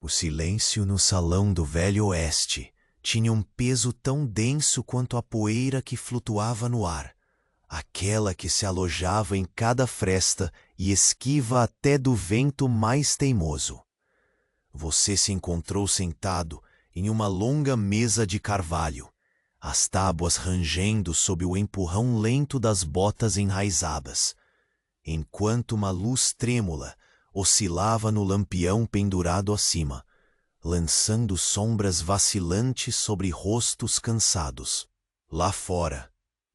O silêncio no salão do Velho Oeste tinha um peso tão denso quanto a poeira que flutuava no ar, aquela que se alojava em cada fresta e esquiva até do vento mais teimoso. Você se encontrou sentado em uma longa mesa de carvalho, as tábuas rangendo sob o empurrão lento das botas enraizadas, enquanto uma luz trêmula oscilava no lampião pendurado acima, lançando sombras vacilantes sobre rostos cansados. Lá fora,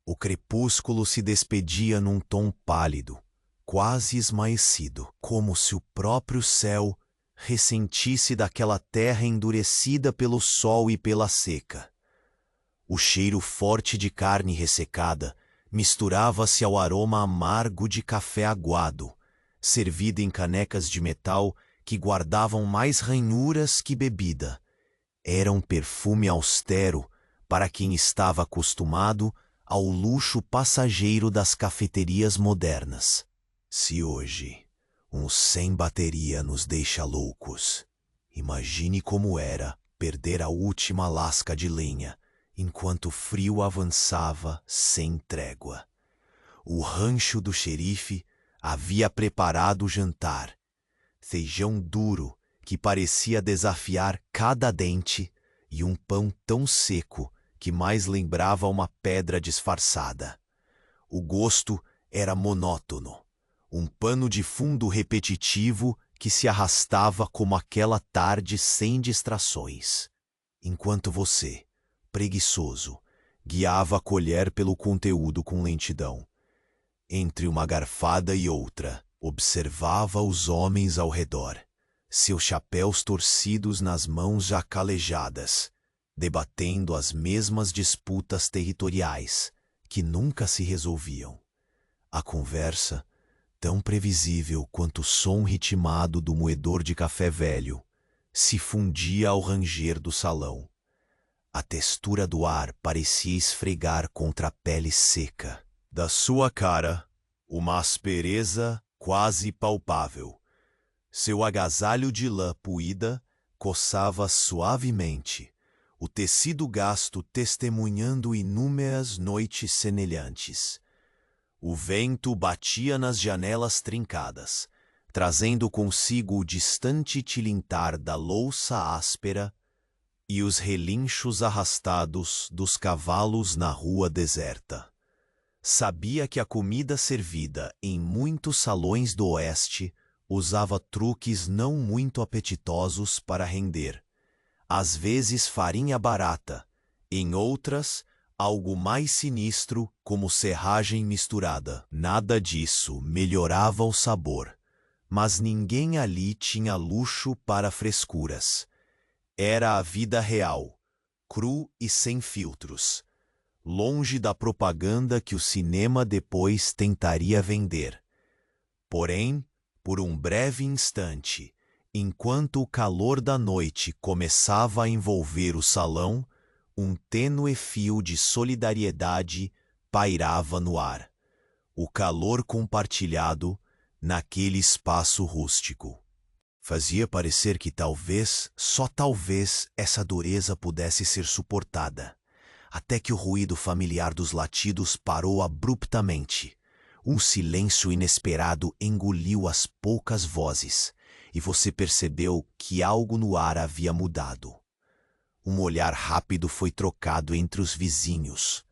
o crepúsculo se despedia num tom pálido, quase esmaecido, como se o próprio céu ressentisse daquela terra endurecida pelo sol e pela seca. O cheiro forte de carne ressecada misturava-se ao aroma amargo de café aguado, servido em canecas de metal que guardavam mais ranhuras que bebida. Era um perfume austero para quem estava acostumado ao luxo passageiro das cafeterias modernas. Se hoje um sem bateria nos deixa loucos, imagine como era perder a última lasca de lenha enquanto o frio avançava sem trégua. O rancho do xerife havia preparado o jantar. Feijão duro que parecia desafiar cada dente e um pão tão seco que mais lembrava uma pedra disfarçada. O gosto era monótono, um pano de fundo repetitivo que se arrastava como aquela tarde sem distrações. Enquanto você, preguiçoso, guiava a colher pelo conteúdo com lentidão. Entre uma garfada e outra, observava os homens ao redor, seus chapéus torcidos nas mãos já calejadas, debatendo as mesmas disputas territoriais que nunca se resolviam. A conversa, tão previsível quanto o som ritmado do moedor de café velho, se fundia ao ranger do salão. A textura do ar parecia esfregar contra a pele seca. Da sua cara, uma aspereza quase palpável. Seu agasalho de lã puída coçava suavemente, o tecido gasto testemunhando inúmeras noites semelhantes. O vento batia nas janelas trincadas, trazendo consigo o distante tilintar da louça áspera e os relinchos arrastados dos cavalos na rua deserta. Sabia que a comida servida em muitos salões do Oeste usava truques não muito apetitosos para render. Às vezes farinha barata, em outras, algo mais sinistro como serragem misturada. Nada disso melhorava o sabor, mas ninguém ali tinha luxo para frescuras. Era a vida real, cru e sem filtros, longe da propaganda que o cinema depois tentaria vender. Porém, por um breve instante, enquanto o calor da noite começava a envolver o salão, um tênue fio de solidariedade pairava no ar. O calor compartilhado naquele espaço rústico. Fazia parecer que talvez, só talvez, essa dureza pudesse ser suportada, até que o ruído familiar dos latidos parou abruptamente. Um silêncio inesperado engoliu as poucas vozes, e você percebeu que algo no ar havia mudado. Um olhar rápido foi trocado entre os vizinhos,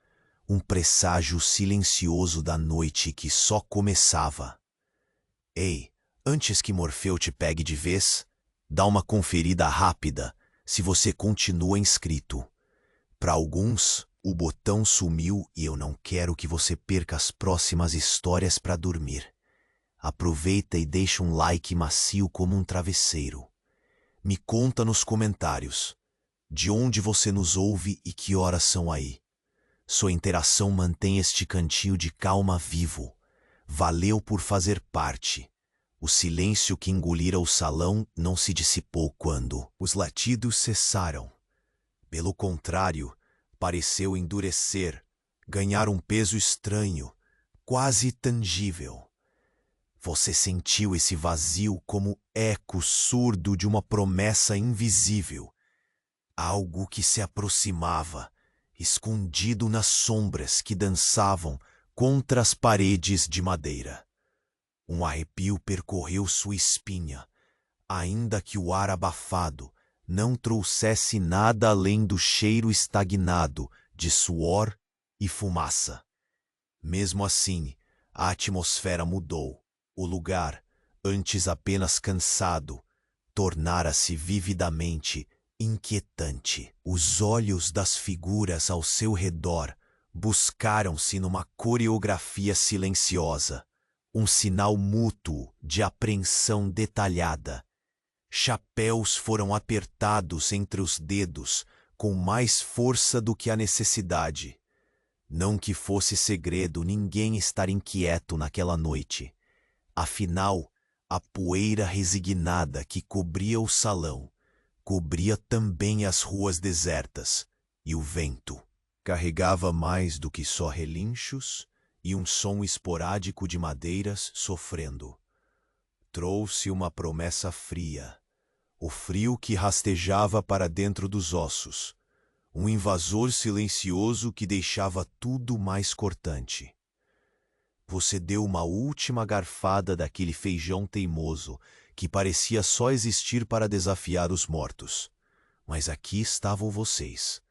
um presságio silencioso da noite que só começava. Ei, antes que Morfeu te pegue de vez, dá uma conferida rápida se você continua inscrito. Para alguns, o botão sumiu e eu não quero que você perca as próximas histórias para dormir. Aproveita e deixa um like macio como um travesseiro. Me conta nos comentários de onde você nos ouve e que horas são aí. Sua interação mantém este cantinho de calma vivo. Valeu por fazer parte. O silêncio que engolira o salão não se dissipou quando os latidos cessaram. Pelo contrário, pareceu endurecer, ganhar um peso estranho, quase tangível. Você sentiu esse vazio como eco surdo de uma promessa invisível. Algo que se aproximava, escondido nas sombras que dançavam contra as paredes de madeira. Um arrepio percorreu sua espinha, ainda que o ar abafado não trouxesse nada além do cheiro estagnado de suor e fumaça. Mesmo assim, a atmosfera mudou. O lugar, antes apenas cansado, tornara-se vividamente inquietante. Os olhos das figuras ao seu redor buscaram-se numa coreografia silenciosa, um sinal mútuo de apreensão detalhada. Chapéus foram apertados entre os dedos com mais força do que a necessidade. Não que fosse segredo ninguém estar inquieto naquela noite. Afinal, a poeira resignada que cobria o salão cobria também as ruas desertas, e o vento carregava mais do que só relinchos e um som esporádico de madeiras sofrendo. Trouxe uma promessa fria, o frio que rastejava para dentro dos ossos, um invasor silencioso que deixava tudo mais cortante. Você deu uma última garfada daquele feijão teimoso que parecia só existir para desafiar os mortos. Mas aqui estavam vocês,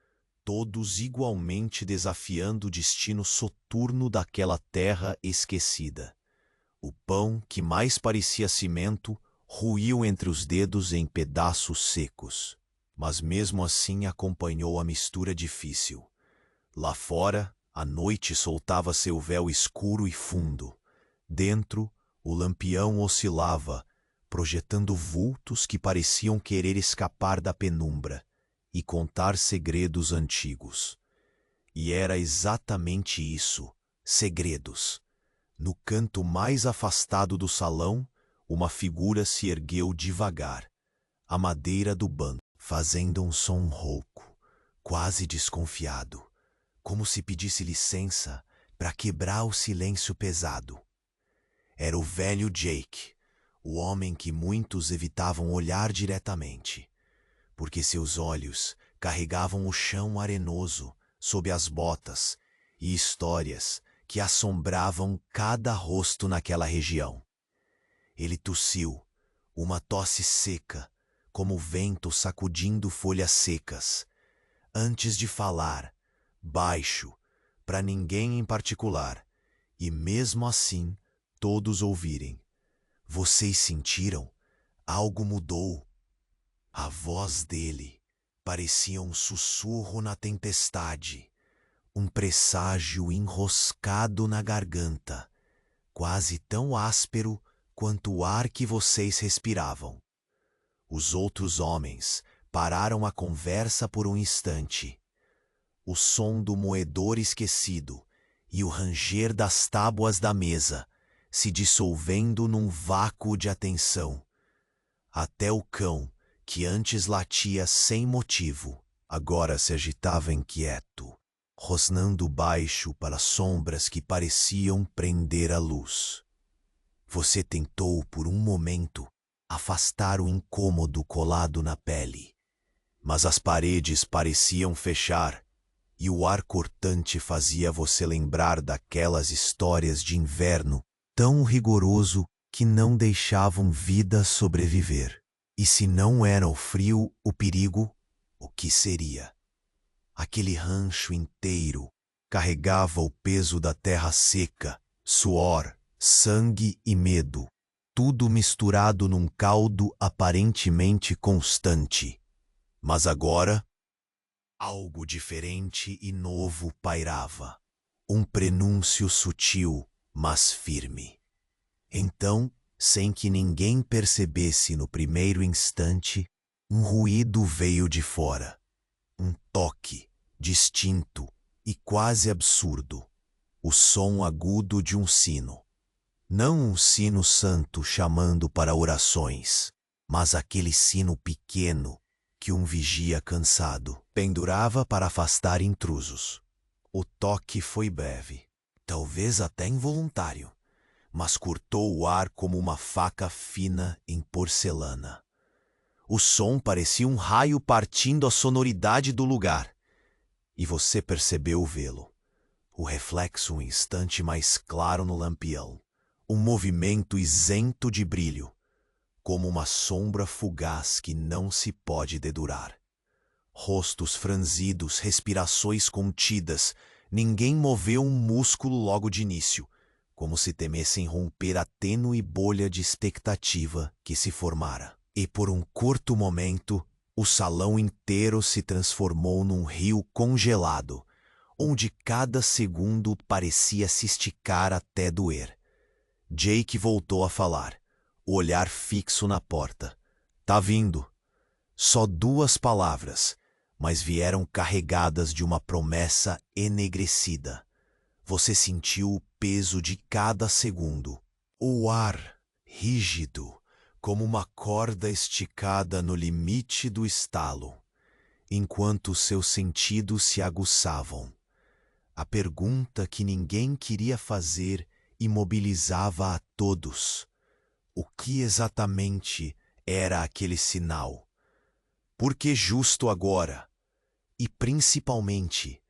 todos igualmente desafiando o destino soturno daquela terra esquecida. O pão, que mais parecia cimento, ruiu entre os dedos em pedaços secos. Mas mesmo assim acompanhou a mistura difícil. Lá fora, a noite soltava seu véu escuro e fundo. Dentro, o lampião oscilava, projetando vultos que pareciam querer escapar da penumbra e contar segredos antigos. E era exatamente isso, segredos. No canto mais afastado do salão, uma figura se ergueu devagar, a madeira do banco, fazendo um som rouco, quase desconfiado, como se pedisse licença para quebrar o silêncio pesado. Era o velho Jake, o homem que muitos evitavam olhar diretamente, porque seus olhos carregavam o chão arenoso sob as botas e histórias que assombravam cada rosto naquela região. Ele tossiu, uma tosse seca, como o vento sacudindo folhas secas. Antes de falar, baixo, para ninguém em particular, e mesmo assim todos ouvirem. Vocês sentiram? Algo mudou. A voz dele parecia um sussurro na tempestade, um presságio enroscado na garganta, quase tão áspero quanto o ar que vocês respiravam. Os outros homens pararam a conversa por um instante. O som do moedor esquecido e o ranger das tábuas da mesa se dissolvendo num vácuo de atenção. Até o cão, que antes latia sem motivo, agora se agitava inquieto, rosnando baixo para sombras que pareciam prender a luz. Você tentou, por um momento, afastar o incômodo colado na pele, mas as paredes pareciam fechar e o ar cortante fazia você lembrar daquelas histórias de inverno tão rigoroso que não deixavam vida sobreviver. E se não era o frio, o perigo, o que seria? Aquele rancho inteiro carregava o peso da terra seca, suor, sangue e medo, tudo misturado num caldo aparentemente constante. Mas agora, algo diferente e novo pairava, um prenúncio sutil, mas firme. Então, sem que ninguém percebesse no primeiro instante, um ruído veio de fora. Um toque, distinto e quase absurdo. O som agudo de um sino. Não um sino santo chamando para orações, mas aquele sino pequeno que um vigia cansado pendurava para afastar intrusos. O toque foi breve, talvez até involuntário, mas cortou o ar como uma faca fina em porcelana. O som parecia um raio partindo a sonoridade do lugar. E você percebeu vê-lo. O reflexo um instante mais claro no lampião. Um movimento isento de brilho, como uma sombra fugaz que não se pode dedurar. Rostos franzidos, respirações contidas, ninguém moveu um músculo logo de início, como se temessem romper a tênue bolha de expectativa que se formara. E por um curto momento, o salão inteiro se transformou num rio congelado, onde cada segundo parecia se esticar até doer. Jake voltou a falar, o olhar fixo na porta. Tá vindo. Só 2 palavras, mas vieram carregadas de uma promessa enegrecida. Você sentiu o peso de cada segundo. O ar rígido, como uma corda esticada no limite do estalo, enquanto seus sentidos se aguçavam. A pergunta que ninguém queria fazer imobilizava a todos. O que exatamente era aquele sinal? Por que justo agora? E principalmente,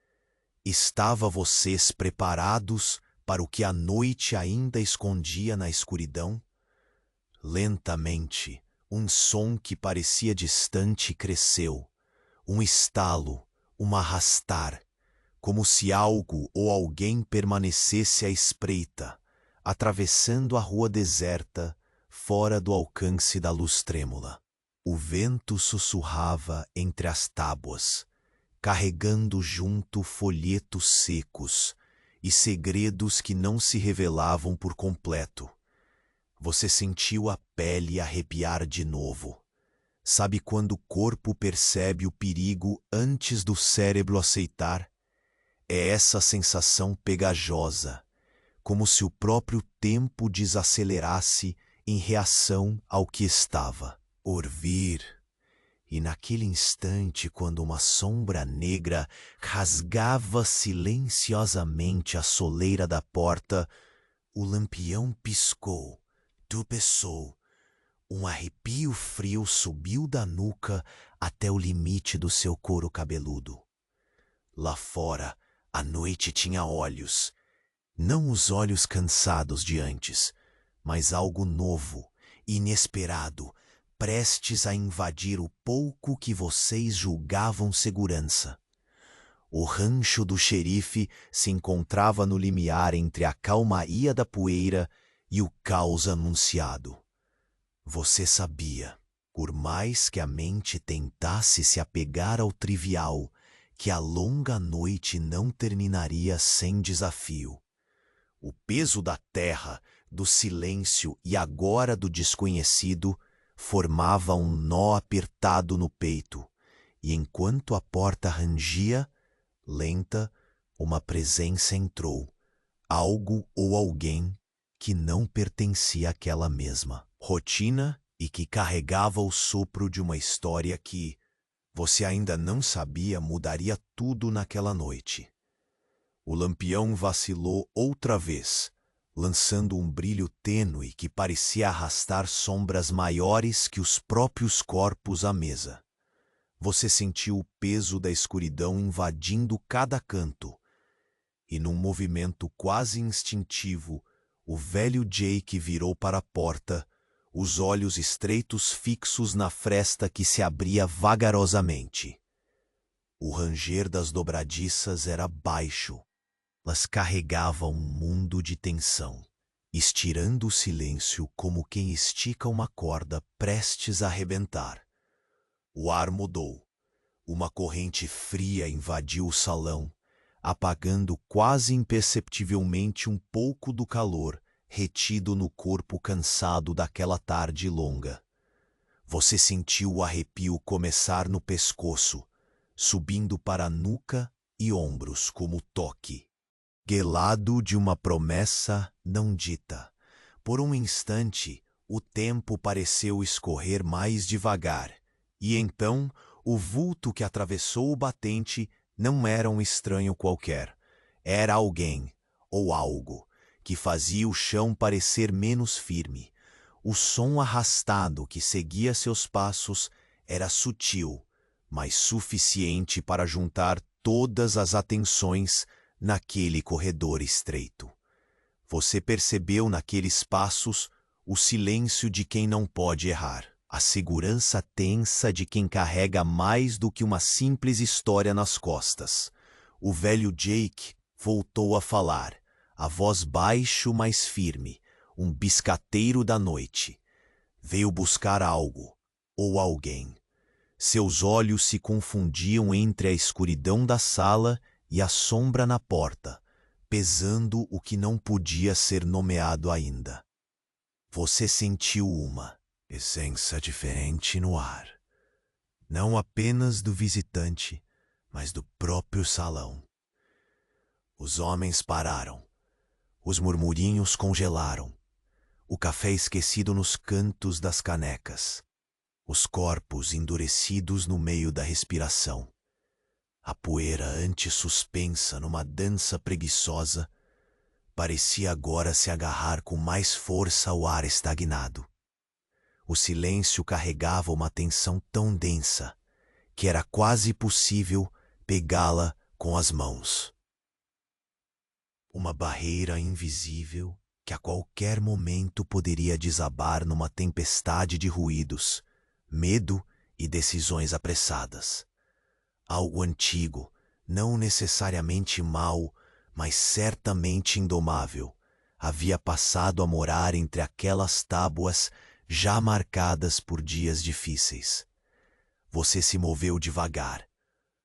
estava vocês preparados para o que a noite ainda escondia na escuridão? Lentamente, um som que parecia distante cresceu. Um estalo, um arrastar, como se algo ou alguém permanecesse à espreita, atravessando a rua deserta, fora do alcance da luz trêmula. O vento sussurrava entre as tábuas, carregando junto folhetos secos e segredos que não se revelavam por completo. Você sentiu a pele arrepiar de novo. Sabe quando o corpo percebe o perigo antes do cérebro aceitar? É essa sensação pegajosa, como se o próprio tempo desacelerasse em reação ao que estava por vir. E naquele instante, quando uma sombra negra rasgava silenciosamente a soleira da porta, o lampião piscou, tropeçou. Um arrepio frio subiu da nuca até o limite do seu couro cabeludo. Lá fora, a noite tinha olhos. Não os olhos cansados de antes, mas algo novo, inesperado, prestes a invadir o pouco que vocês julgavam segurança. O rancho do xerife se encontrava no limiar entre a calmaria da poeira e o caos anunciado. Você sabia, por mais que a mente tentasse se apegar ao trivial, que a longa noite não terminaria sem desafio. O peso da terra, do silêncio e agora do desconhecido formava um nó apertado no peito, e enquanto a porta rangia, lenta, uma presença entrou, algo ou alguém que não pertencia àquela mesma rotina e que carregava o sopro de uma história que, você ainda não sabia, mudaria tudo naquela noite. O lampião vacilou outra vez, lançando um brilho tênue que parecia arrastar sombras maiores que os próprios corpos à mesa. Você sentiu o peso da escuridão invadindo cada canto, e num movimento quase instintivo, o velho Jake virou para a porta, os olhos estreitos fixos na fresta que se abria vagarosamente. O ranger das dobradiças era baixo. Elas carregavam um mundo de tensão, estirando o silêncio como quem estica uma corda prestes a arrebentar. O ar mudou. Uma corrente fria invadiu o salão, apagando quase imperceptivelmente um pouco do calor retido no corpo cansado daquela tarde longa. Você sentiu o arrepio começar no pescoço, subindo para a nuca e ombros como toque, gelado de uma promessa não dita. Por um instante, o tempo pareceu escorrer mais devagar, e então o vulto que atravessou o batente não era um estranho qualquer. Era alguém, ou algo, que fazia o chão parecer menos firme. O som arrastado que seguia seus passos era sutil, mas suficiente para juntar todas as atenções naquele corredor estreito. Você percebeu naqueles passos o silêncio de quem não pode errar, a segurança tensa de quem carrega mais do que uma simples história nas costas. O velho Jake voltou a falar, a voz baixo, mas firme, um biscateiro da noite. Veio buscar algo, ou alguém. Seus olhos se confundiam entre a escuridão da sala e a sombra na porta, pesando o que não podia ser nomeado ainda. Você sentiu uma essência diferente no ar, não apenas do visitante, mas do próprio salão. Os homens pararam, os murmurinhos congelaram, o café esquecido nos cantos das canecas, os corpos endurecidos no meio da respiração. A poeira antes suspensa numa dança preguiçosa parecia agora se agarrar com mais força ao ar estagnado. O silêncio carregava uma tensão tão densa que era quase possível pegá-la com as mãos. Uma barreira invisível que a qualquer momento poderia desabar numa tempestade de ruídos, medo e decisões apressadas. Algo antigo, não necessariamente mau, mas certamente indomável, havia passado a morar entre aquelas tábuas já marcadas por dias difíceis. Você se moveu devagar,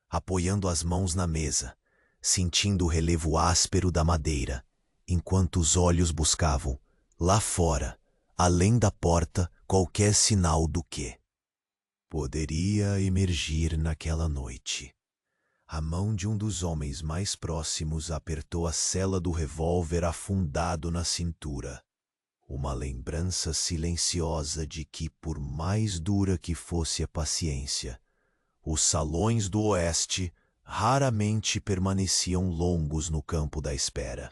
apoiando as mãos na mesa, sentindo o relevo áspero da madeira, enquanto os olhos buscavam, lá fora, além da porta, qualquer sinal do que poderia emergir naquela noite. A mão de um dos homens mais próximos apertou a sela do revólver afundado na cintura. Uma lembrança silenciosa de que, por mais dura que fosse a paciência, os salões do oeste raramente permaneciam longos no campo da espera.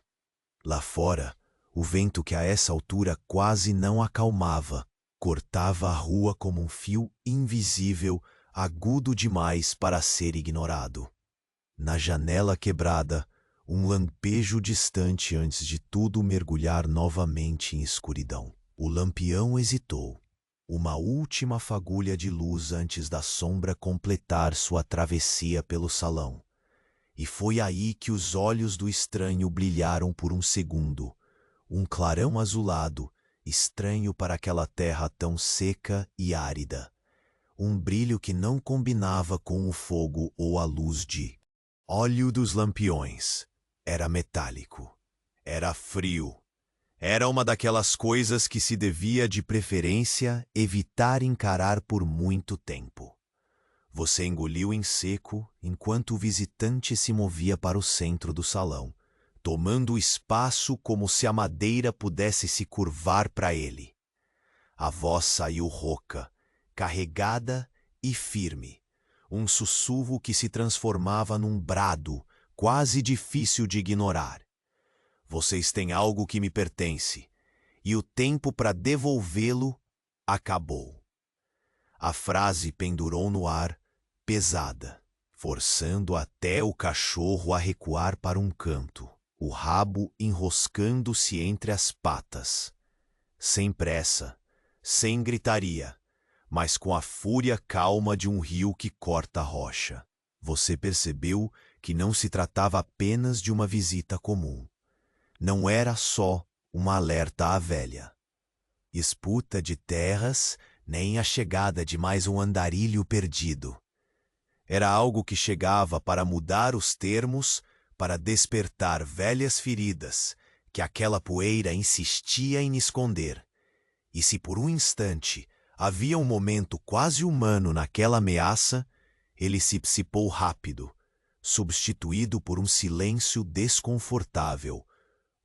Lá fora, o vento que a essa altura quase não acalmava, cortava a rua como um fio invisível, agudo demais para ser ignorado. Na janela quebrada, um lampejo distante antes de tudo mergulhar novamente em escuridão. O lampião hesitou. Uma última fagulha de luz antes da sombra completar sua travessia pelo salão. E foi aí que os olhos do estranho brilharam por um segundo. Um clarão azulado, estranho para aquela terra tão seca e árida. Um brilho que não combinava com o fogo ou a luz de óleo dos lampiões. Era metálico. Era frio. Era uma daquelas coisas que se devia, de preferência, evitar encarar por muito tempo. Você engoliu em seco enquanto o visitante se movia para o centro do salão, tomando o espaço como se a madeira pudesse se curvar para ele. A voz saiu rouca, carregada e firme, um sussurro que se transformava num brado, quase difícil de ignorar. Vocês têm algo que me pertence, e o tempo para devolvê-lo acabou. A frase pendurou no ar, pesada, forçando até o cachorro a recuar para um canto, o rabo enroscando-se entre as patas. Sem pressa, sem gritaria, mas com a fúria calma de um rio que corta a rocha. Você percebeu que não se tratava apenas de uma visita comum. Não era só uma alerta à velha disputa de terras, nem a chegada de mais um andarilho perdido. Era algo que chegava para mudar os termos, para despertar velhas feridas que aquela poeira insistia em esconder. E se por um instante havia um momento quase humano naquela ameaça, ele se dissipou rápido, substituído por um silêncio desconfortável,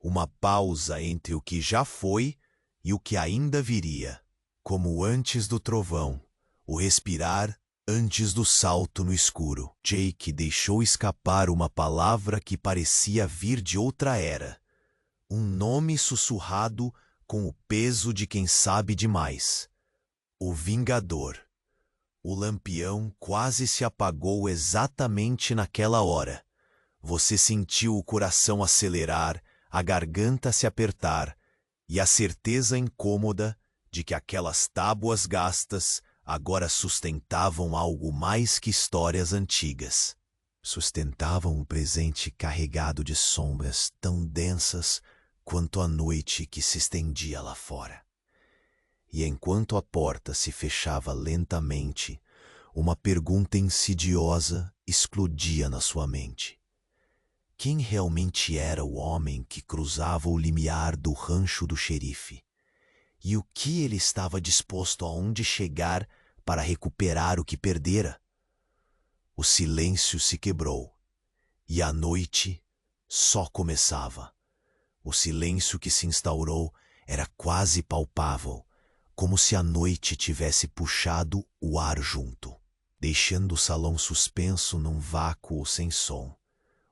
uma pausa entre o que já foi e o que ainda viria, como antes do trovão, o respirar antes do salto no escuro. Jake deixou escapar uma palavra que parecia vir de outra era, Um nome sussurrado com o peso de quem sabe demais. O Vingador. O lampião quase se apagou exatamente naquela hora. Você sentiu o coração acelerar, a garganta se apertar e a certeza incômoda de que aquelas tábuas gastas agora sustentavam algo mais que histórias antigas. Sustentavam um presente carregado de sombras tão densas quanto a noite que se estendia lá fora. E enquanto a porta se fechava lentamente, uma pergunta insidiosa explodia na sua mente. Quem realmente era o homem que cruzava o limiar do rancho do xerife? E o que ele estava disposto a onde chegar para recuperar o que perdera? O silêncio se quebrou, e a noite só começava. O silêncio que se instaurou era quase palpável, como se a noite tivesse puxado o ar junto, deixando o salão suspenso num vácuo sem som.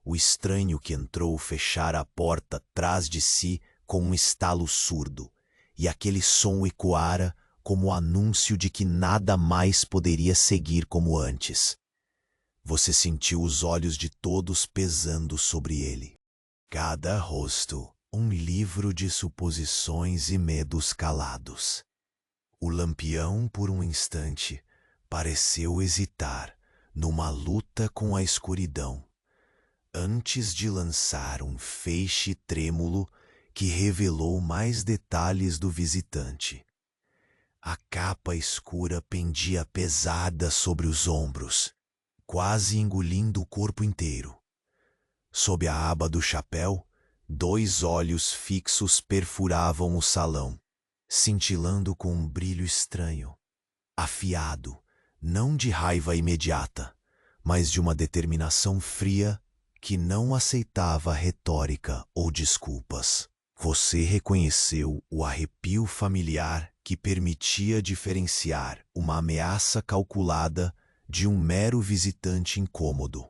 O estranho que entrou fechara a porta atrás de si com um estalo surdo, e aquele som ecoara como o anúncio de que nada mais poderia seguir como antes. Você sentiu os olhos de todos pesando sobre ele. Cada rosto, um livro de suposições e medos calados. O lampião, por um instante, pareceu hesitar numa luta com a escuridão, antes de lançar um feixe trêmulo que revelou mais detalhes do visitante. A capa escura pendia pesada sobre os ombros, quase engolindo o corpo inteiro. Sob a aba do chapéu, 2 olhos fixos perfuravam o salão, cintilando com um brilho estranho, afiado, não de raiva imediata, mas de uma determinação fria que não aceitava retórica ou desculpas. Você reconheceu o arrepio familiar que permitia diferenciar uma ameaça calculada de um mero visitante incômodo.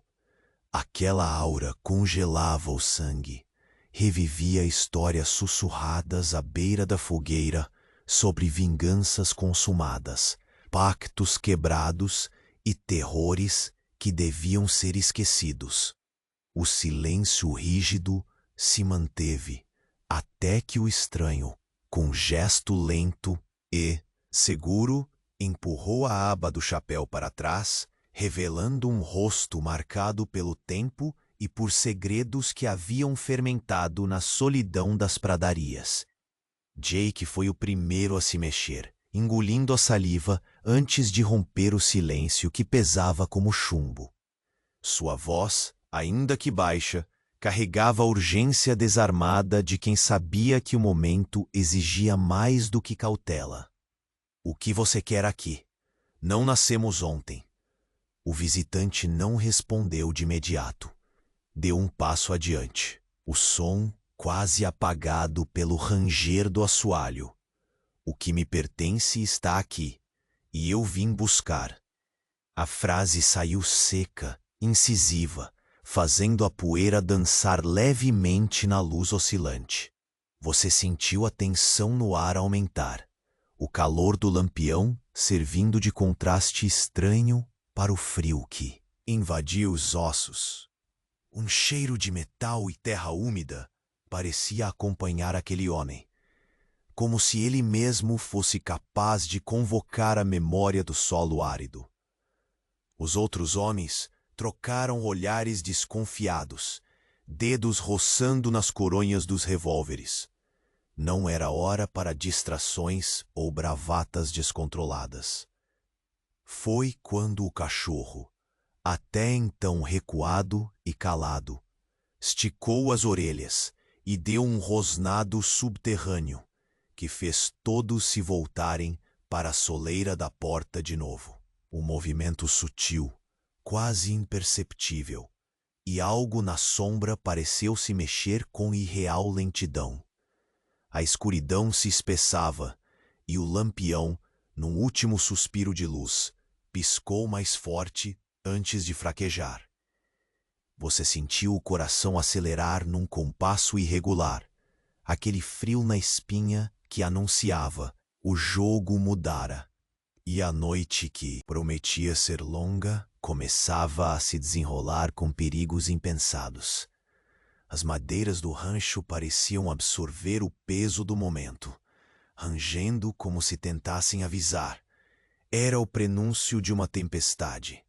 Aquela aura congelava o sangue, revivia histórias sussurradas à beira da fogueira sobre vinganças consumadas, pactos quebrados e terrores que deviam ser esquecidos. O silêncio rígido se manteve até que o estranho, com gesto lento e seguro, empurrou a aba do chapéu para trás, revelando um rosto marcado pelo tempo e por segredos que haviam fermentado na solidão das pradarias. Jake foi o primeiro a se mexer, engolindo a saliva antes de romper o silêncio que pesava como chumbo. Sua voz, ainda que baixa, carregava a urgência desarmada de quem sabia que o momento exigia mais do que cautela. O que você quer aqui? Não nascemos ontem. O visitante não respondeu de imediato. Deu um passo adiante, o som quase apagado pelo ranger do assoalho. O que me pertence está aqui, e eu vim buscar. A frase saiu seca, incisiva, fazendo a poeira dançar levemente na luz oscilante. Você sentiu a tensão no ar aumentar, o calor do lampião servindo de contraste estranho para o frio que invadia os ossos. Um cheiro de metal e terra úmida parecia acompanhar aquele homem, como se ele mesmo fosse capaz de convocar a memória do solo árido. Os outros homens trocaram olhares desconfiados, dedos roçando nas coronhas dos revólveres. Não era hora para distrações ou bravatas descontroladas. Foi quando o cachorro, até então recuado e calado, esticou as orelhas e deu um rosnado subterrâneo que fez todos se voltarem para a soleira da porta de novo. Um movimento sutil, quase imperceptível, e algo na sombra pareceu se mexer com irreal lentidão. A escuridão se espessava, e o lampião, num último suspiro de luz, piscou mais forte antes de fraquejar. Você sentiu o coração acelerar num compasso irregular, aquele frio na espinha que anunciava o jogo mudara. E a noite que prometia ser longa começava a se desenrolar com perigos impensados. As madeiras do rancho pareciam absorver o peso do momento, rangendo como se tentassem avisar. Era o prenúncio de uma tempestade.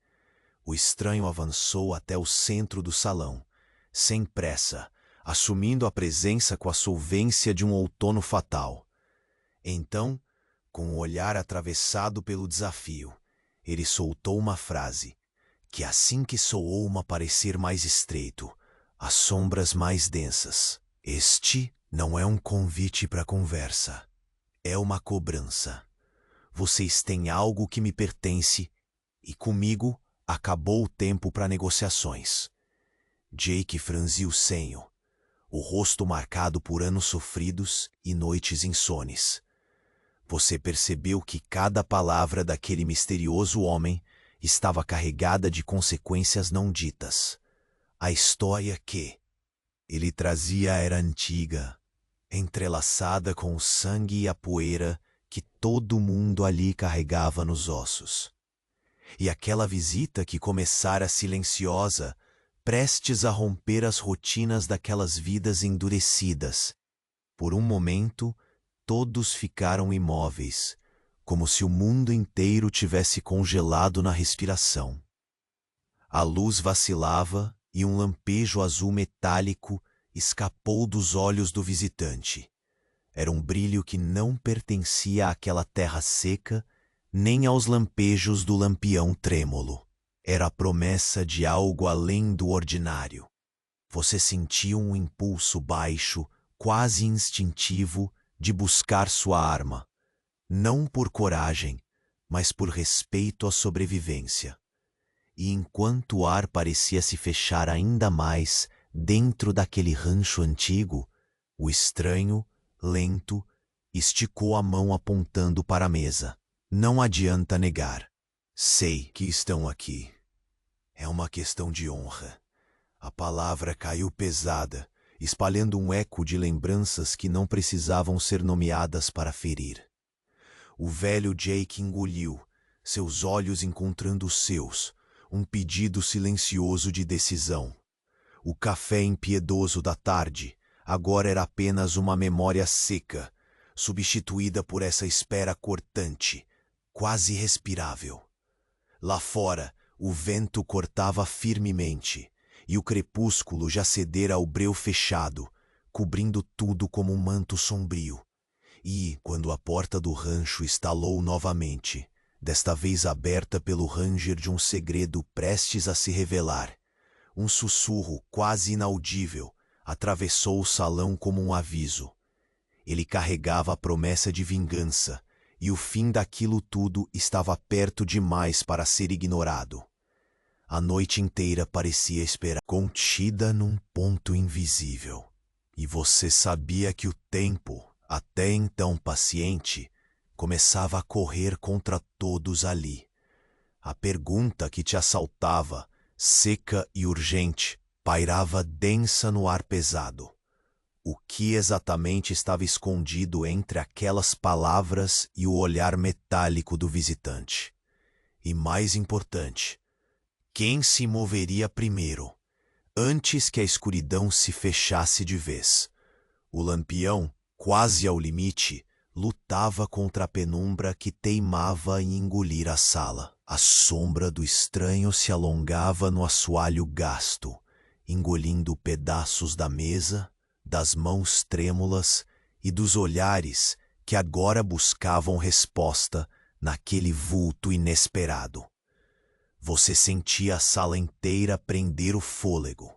O estranho avançou até o centro do salão, sem pressa, assumindo a presença com a solvência de um outono fatal. Então, com o olhar atravessado pelo desafio, ele soltou uma frase, que assim que soou uma parecer mais estreito, as sombras mais densas. Este não é um convite para conversa, é uma cobrança. Vocês têm algo que me pertence, e comigo acabou o tempo para negociações. Jake franziu o senho, o rosto marcado por anos sofridos e noites insones. Você percebeu que cada palavra daquele misterioso homem estava carregada de consequências não ditas. A história que ele trazia era antiga, entrelaçada com o sangue e a poeira que todo mundo ali carregava nos ossos. E aquela visita que começara silenciosa, prestes a romper as rotinas daquelas vidas endurecidas. Por um momento, todos ficaram imóveis, como se o mundo inteiro tivesse congelado na respiração. A luz vacilava e um lampejo azul metálico escapou dos olhos do visitante. Era um brilho que não pertencia àquela terra seca, nem aos lampejos do lampião trêmulo. Era a promessa de algo além do ordinário. Você sentia um impulso baixo, quase instintivo, de buscar sua arma, não por coragem, mas por respeito à sobrevivência. E enquanto o ar parecia se fechar ainda mais dentro daquele rancho antigo, o estranho, lento, esticou a mão apontando para a mesa. Não adianta negar. Sei que estão aqui. É uma questão de honra. A palavra caiu pesada, espalhando um eco de lembranças que não precisavam ser nomeadas para ferir. O velho Jake engoliu, seus olhos encontrando os seus, um pedido silencioso de decisão. O café impiedoso da tarde agora era apenas uma memória seca, substituída por essa espera cortante, quase respirável. Lá fora, o vento cortava firmemente, e o crepúsculo já cedera ao breu fechado, cobrindo tudo como um manto sombrio. E, quando a porta do rancho estalou novamente, desta vez aberta pelo ranger de um segredo prestes a se revelar, um sussurro quase inaudível atravessou o salão como um aviso. Ele carregava a promessa de vingança, e o fim daquilo tudo estava perto demais para ser ignorado. A noite inteira parecia esperar, contida num ponto invisível. E você sabia que o tempo, até então paciente, começava a correr contra todos ali. A pergunta que te assaltava, seca e urgente, pairava densa no ar pesado. O que exatamente estava escondido entre aquelas palavras e o olhar metálico do visitante? E mais importante, quem se moveria primeiro, antes que a escuridão se fechasse de vez? O lampião, quase ao limite, lutava contra a penumbra que teimava em engolir a sala. A sombra do estranho se alongava no assoalho gasto, engolindo pedaços da mesa, das mãos trêmulas e dos olhares que agora buscavam resposta naquele vulto inesperado. Você sentia a sala inteira prender o fôlego,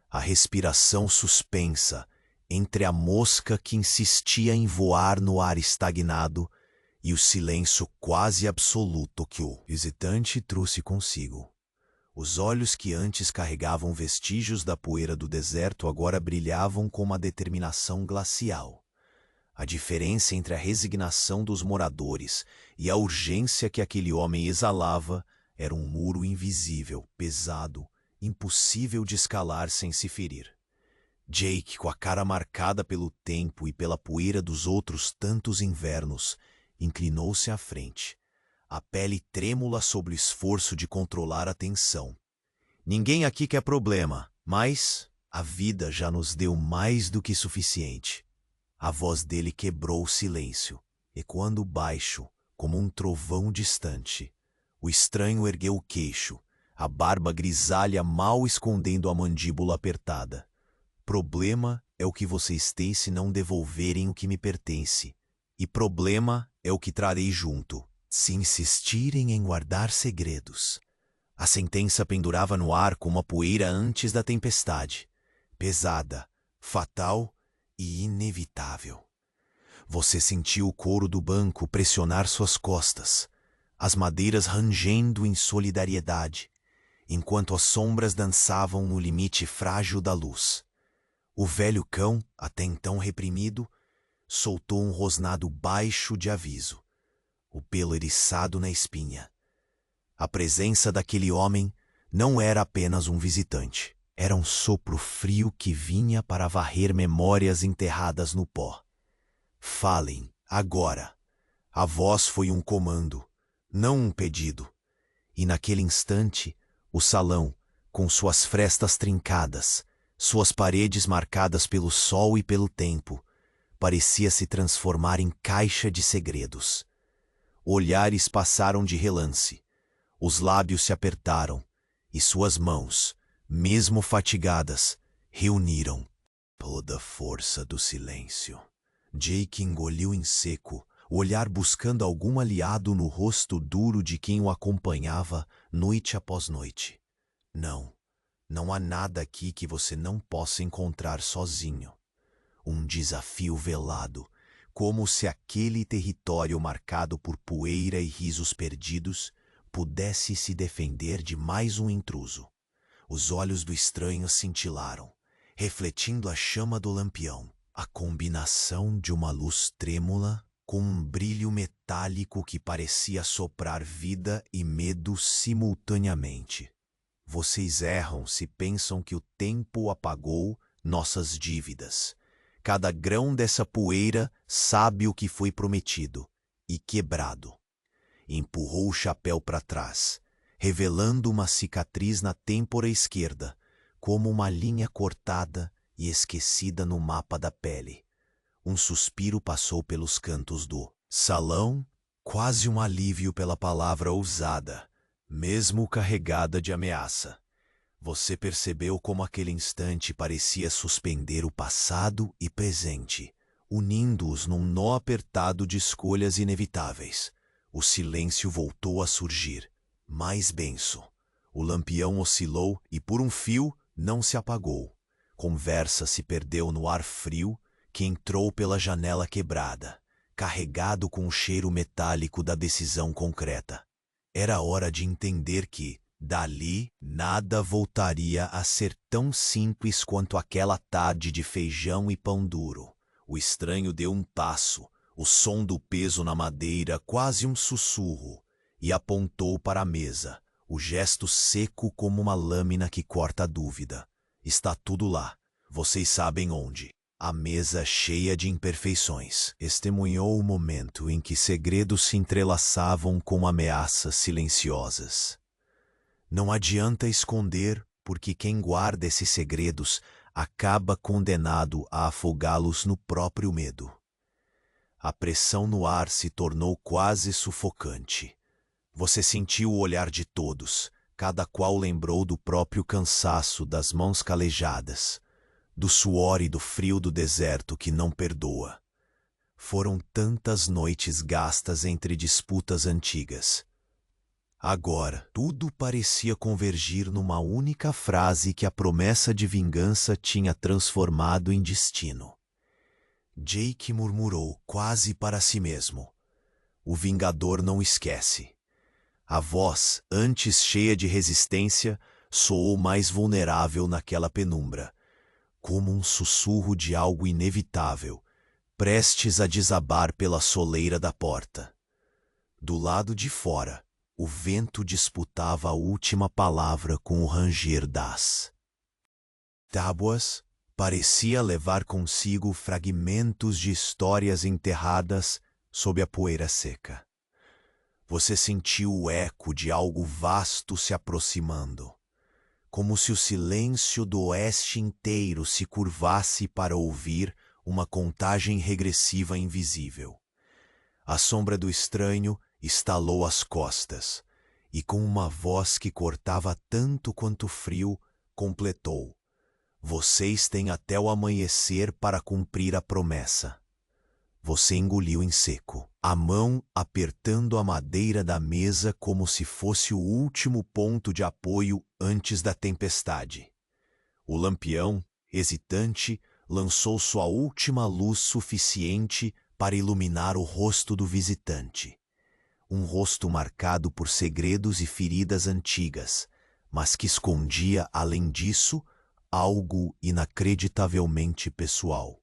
a respiração suspensa entre a mosca que insistia em voar no ar estagnado e o silêncio quase absoluto que o visitante trouxe consigo. Os olhos que antes carregavam vestígios da poeira do deserto agora brilhavam com uma determinação glacial. A diferença entre a resignação dos moradores e a urgência que aquele homem exalava era um muro invisível, pesado, impossível de escalar sem se ferir. Jake, com a cara marcada pelo tempo e pela poeira dos outros tantos invernos, inclinou-se à frente, a pele trêmula sob o esforço de controlar a tensão. Ninguém aqui quer problema, mas a vida já nos deu mais do que suficiente. A voz dele quebrou o silêncio, ecoando baixo, como um trovão distante. O estranho ergueu o queixo, a barba grisalha mal escondendo a mandíbula apertada. Problema é o que vocês têm se não devolverem o que me pertence. E problema é o que trarei junto, se insistirem em guardar segredos. A sentença pendurava no ar como a poeira antes da tempestade. Pesada, fatal e inevitável. Você sentiu o couro do banco pressionar suas costas, as madeiras rangendo em solidariedade, enquanto as sombras dançavam no limite frágil da luz. O velho cão, até então reprimido, soltou um rosnado baixo de aviso, o pelo eriçado na espinha. A presença daquele homem não era apenas um visitante. Era um sopro frio que vinha para varrer memórias enterradas no pó. Falem, agora. A voz foi um comando, não um pedido. E naquele instante, o salão, com suas frestas trincadas, suas paredes marcadas pelo sol e pelo tempo, parecia se transformar em caixa de segredos. Olhares passaram de relance, os lábios se apertaram, e suas mãos, mesmo fatigadas, reuniram toda a força do silêncio. Jake engoliu em seco, o olhar buscando algum aliado no rosto duro de quem o acompanhava noite após noite. Não há nada aqui que você não possa encontrar sozinho. Um desafio velado, como se aquele território marcado por poeira e risos perdidos pudesse se defender de mais um intruso. Os olhos do estranho cintilaram, refletindo a chama do lampião, a combinação de uma luz trêmula com um brilho metálico que parecia soprar vida e medo simultaneamente. Vocês erram se pensam que o tempo apagou nossas dívidas. Cada grão dessa poeira sabe o que foi prometido e quebrado. Empurrou o chapéu para trás, revelando uma cicatriz na têmpora esquerda, como uma linha cortada e esquecida no mapa da pele. Um suspiro passou pelos cantos do salão, quase um alívio pela palavra ousada, mesmo carregada de ameaça. Você percebeu como aquele instante parecia suspender o passado e presente, unindo-os num nó apertado de escolhas inevitáveis. O silêncio voltou a surgir, mais denso. O lampião oscilou e por um fio não se apagou. Conversa se perdeu no ar frio que entrou pela janela quebrada, carregado com o cheiro metálico da decisão concreta. Era hora de entender que, dali, nada voltaria a ser tão simples quanto aquela tarde de feijão e pão duro. O estranho deu um passo, o som do peso na madeira quase um sussurro, e apontou para a mesa, o gesto seco como uma lâmina que corta a dúvida. Está tudo lá, vocês sabem onde. A mesa cheia de imperfeições testemunhou o momento em que segredos se entrelaçavam com ameaças silenciosas. Não adianta esconder, porque quem guarda esses segredos acaba condenado a afogá-los no próprio medo. A pressão no ar se tornou quase sufocante. Você sentiu o olhar de todos, cada qual lembrou do próprio cansaço das mãos calejadas, do suor e do frio do deserto que não perdoa. Foram tantas noites gastas entre disputas antigas. Agora, tudo parecia convergir numa única frase que a promessa de vingança tinha transformado em destino. Jake murmurou, quase para si mesmo. O vingador não esquece. A voz, antes cheia de resistência, soou mais vulnerável naquela penumbra, como um sussurro de algo inevitável, prestes a desabar pela soleira da porta. Do lado de fora, o vento disputava a última palavra com o ranger das tábuas Parecia levar consigo fragmentos de histórias enterradas sob a poeira seca. Você sentiu o eco de algo vasto se aproximando, como se o silêncio do oeste inteiro se curvasse para ouvir uma contagem regressiva invisível. A sombra do estranho estalou as costas, e com uma voz que cortava tanto quanto frio, completou: "Vocês têm até o amanhecer para cumprir a promessa." Você engoliu em seco, a mão apertando a madeira da mesa como se fosse o último ponto de apoio antes da tempestade. O lampião, hesitante, lançou sua última luz suficiente para iluminar o rosto do visitante. Um rosto marcado por segredos e feridas antigas, mas que escondia, além disso, algo inacreditavelmente pessoal.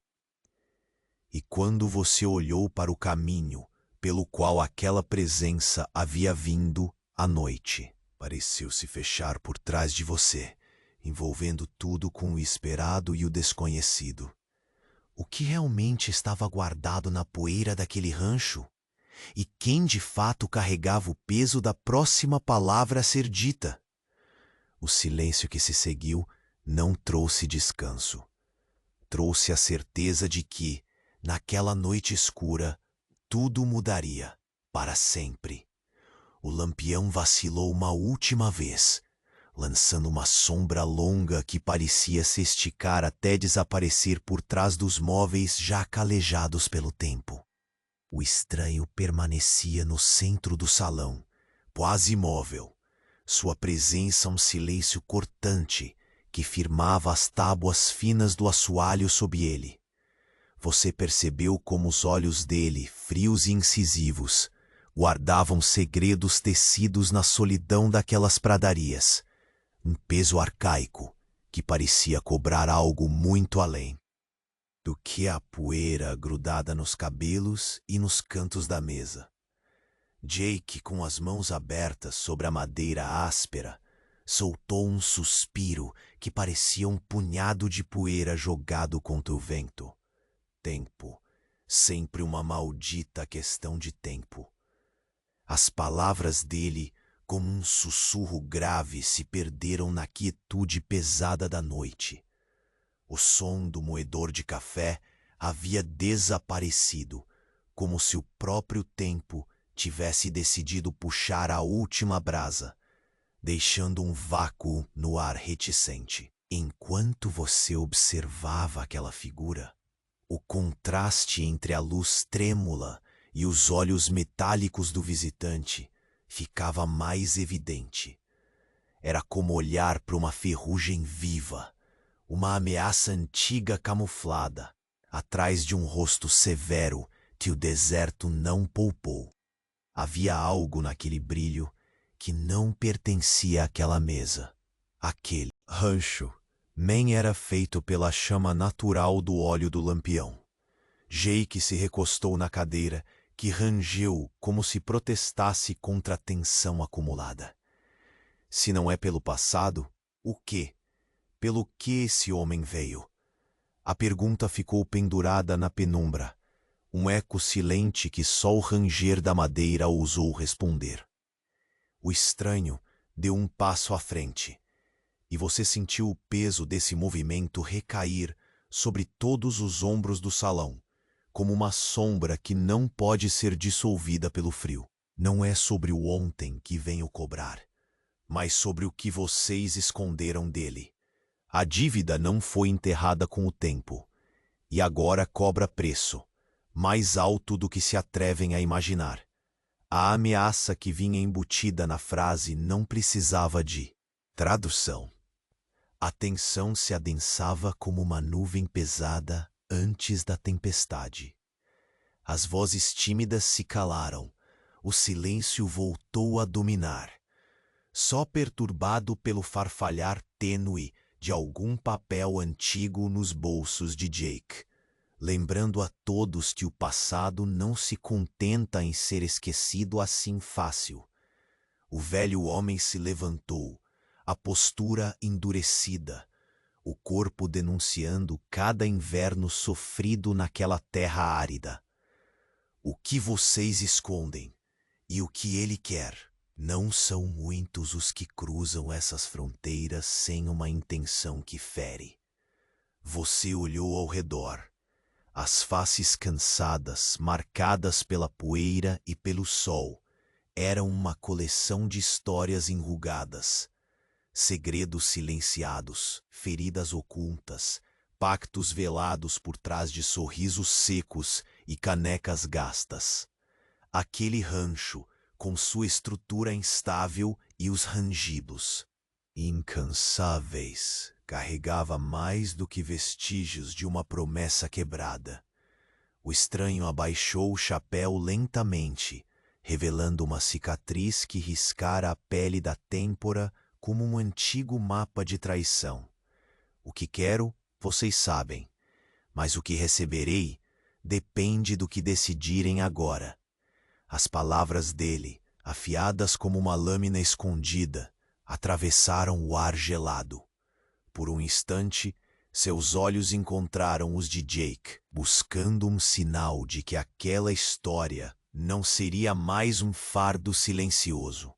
E quando você olhou para o caminho pelo qual aquela presença havia vindo, a noite pareceu se fechar por trás de você, envolvendo tudo com o esperado e o desconhecido. O que realmente estava guardado na poeira daquele rancho? E quem de fato carregava o peso da próxima palavra a ser dita? O silêncio que se seguiu não trouxe descanso. Trouxe a certeza de que, naquela noite escura, tudo mudaria para sempre. O lampião vacilou uma última vez, lançando uma sombra longa que parecia se esticar até desaparecer por trás dos móveis já calejados pelo tempo. O estranho permanecia no centro do salão, quase imóvel, sua presença um silêncio cortante que firmava as tábuas finas do assoalho sob ele. Você percebeu como os olhos dele, frios e incisivos, guardavam segredos tecidos na solidão daquelas pradarias, um peso arcaico que parecia cobrar algo muito além do que a poeira grudada nos cabelos e nos cantos da mesa. Jake, com as mãos abertas sobre a madeira áspera, soltou um suspiro que parecia um punhado de poeira jogado contra o vento. Tempo, sempre uma maldita questão de tempo. As palavras dele, como um sussurro grave, se perderam na quietude pesada da noite. O som do moedor de café havia desaparecido, como se o próprio tempo tivesse decidido puxar a última brasa, deixando um vácuo no ar reticente. Enquanto você observava aquela figura, o contraste entre a luz trêmula e os olhos metálicos do visitante ficava mais evidente. Era como olhar para uma ferrugem viva, uma ameaça antiga camuflada, atrás de um rosto severo que o deserto não poupou. Havia algo naquele brilho que não pertencia àquela mesa. Aquele rancho nem era feito pela chama natural do óleo do lampião. Jake se recostou na cadeira, que rangeu como se protestasse contra a tensão acumulada. Se não é pelo passado, o quê? Pelo que esse homem veio? A pergunta ficou pendurada na penumbra, um eco silente que só o ranger da madeira ousou responder. O estranho deu um passo à frente, e você sentiu o peso desse movimento recair sobre todos os ombros do salão, como uma sombra que não pode ser dissolvida pelo frio. Não é sobre o ontem que venho cobrar, mas sobre o que vocês esconderam dele. A dívida não foi enterrada com o tempo, e agora cobra preço, mais alto do que se atrevem a imaginar. A ameaça que vinha embutida na frase não precisava de tradução. A tensão se adensava como uma nuvem pesada antes da tempestade. As vozes tímidas se calaram, o silêncio voltou a dominar, só perturbado pelo farfalhar tênue de algum papel antigo nos bolsos de Jake, lembrando a todos que o passado não se contenta em ser esquecido assim fácil. O velho homem se levantou, a postura endurecida, o corpo denunciando cada inverno sofrido naquela terra árida. O que vocês escondem e o que ele quer? Não são muitos os que cruzam essas fronteiras sem uma intenção que fere. Você olhou ao redor. As faces cansadas, marcadas pela poeira e pelo sol, eram uma coleção de histórias enrugadas. Segredos silenciados, feridas ocultas, pactos velados por trás de sorrisos secos e canecas gastas. Aquele rancho, com sua estrutura instável e os rangibos incansáveis, carregava mais do que vestígios de uma promessa quebrada. O estranho abaixou o chapéu lentamente, revelando uma cicatriz que riscara a pele da têmpora como um antigo mapa de traição. O que quero, vocês sabem, mas o que receberei depende do que decidirem agora. As palavras dele, afiadas como uma lâmina escondida, atravessaram o ar gelado. Por um instante, seus olhos encontraram os de Jake, buscando um sinal de que aquela história não seria mais um fardo silencioso.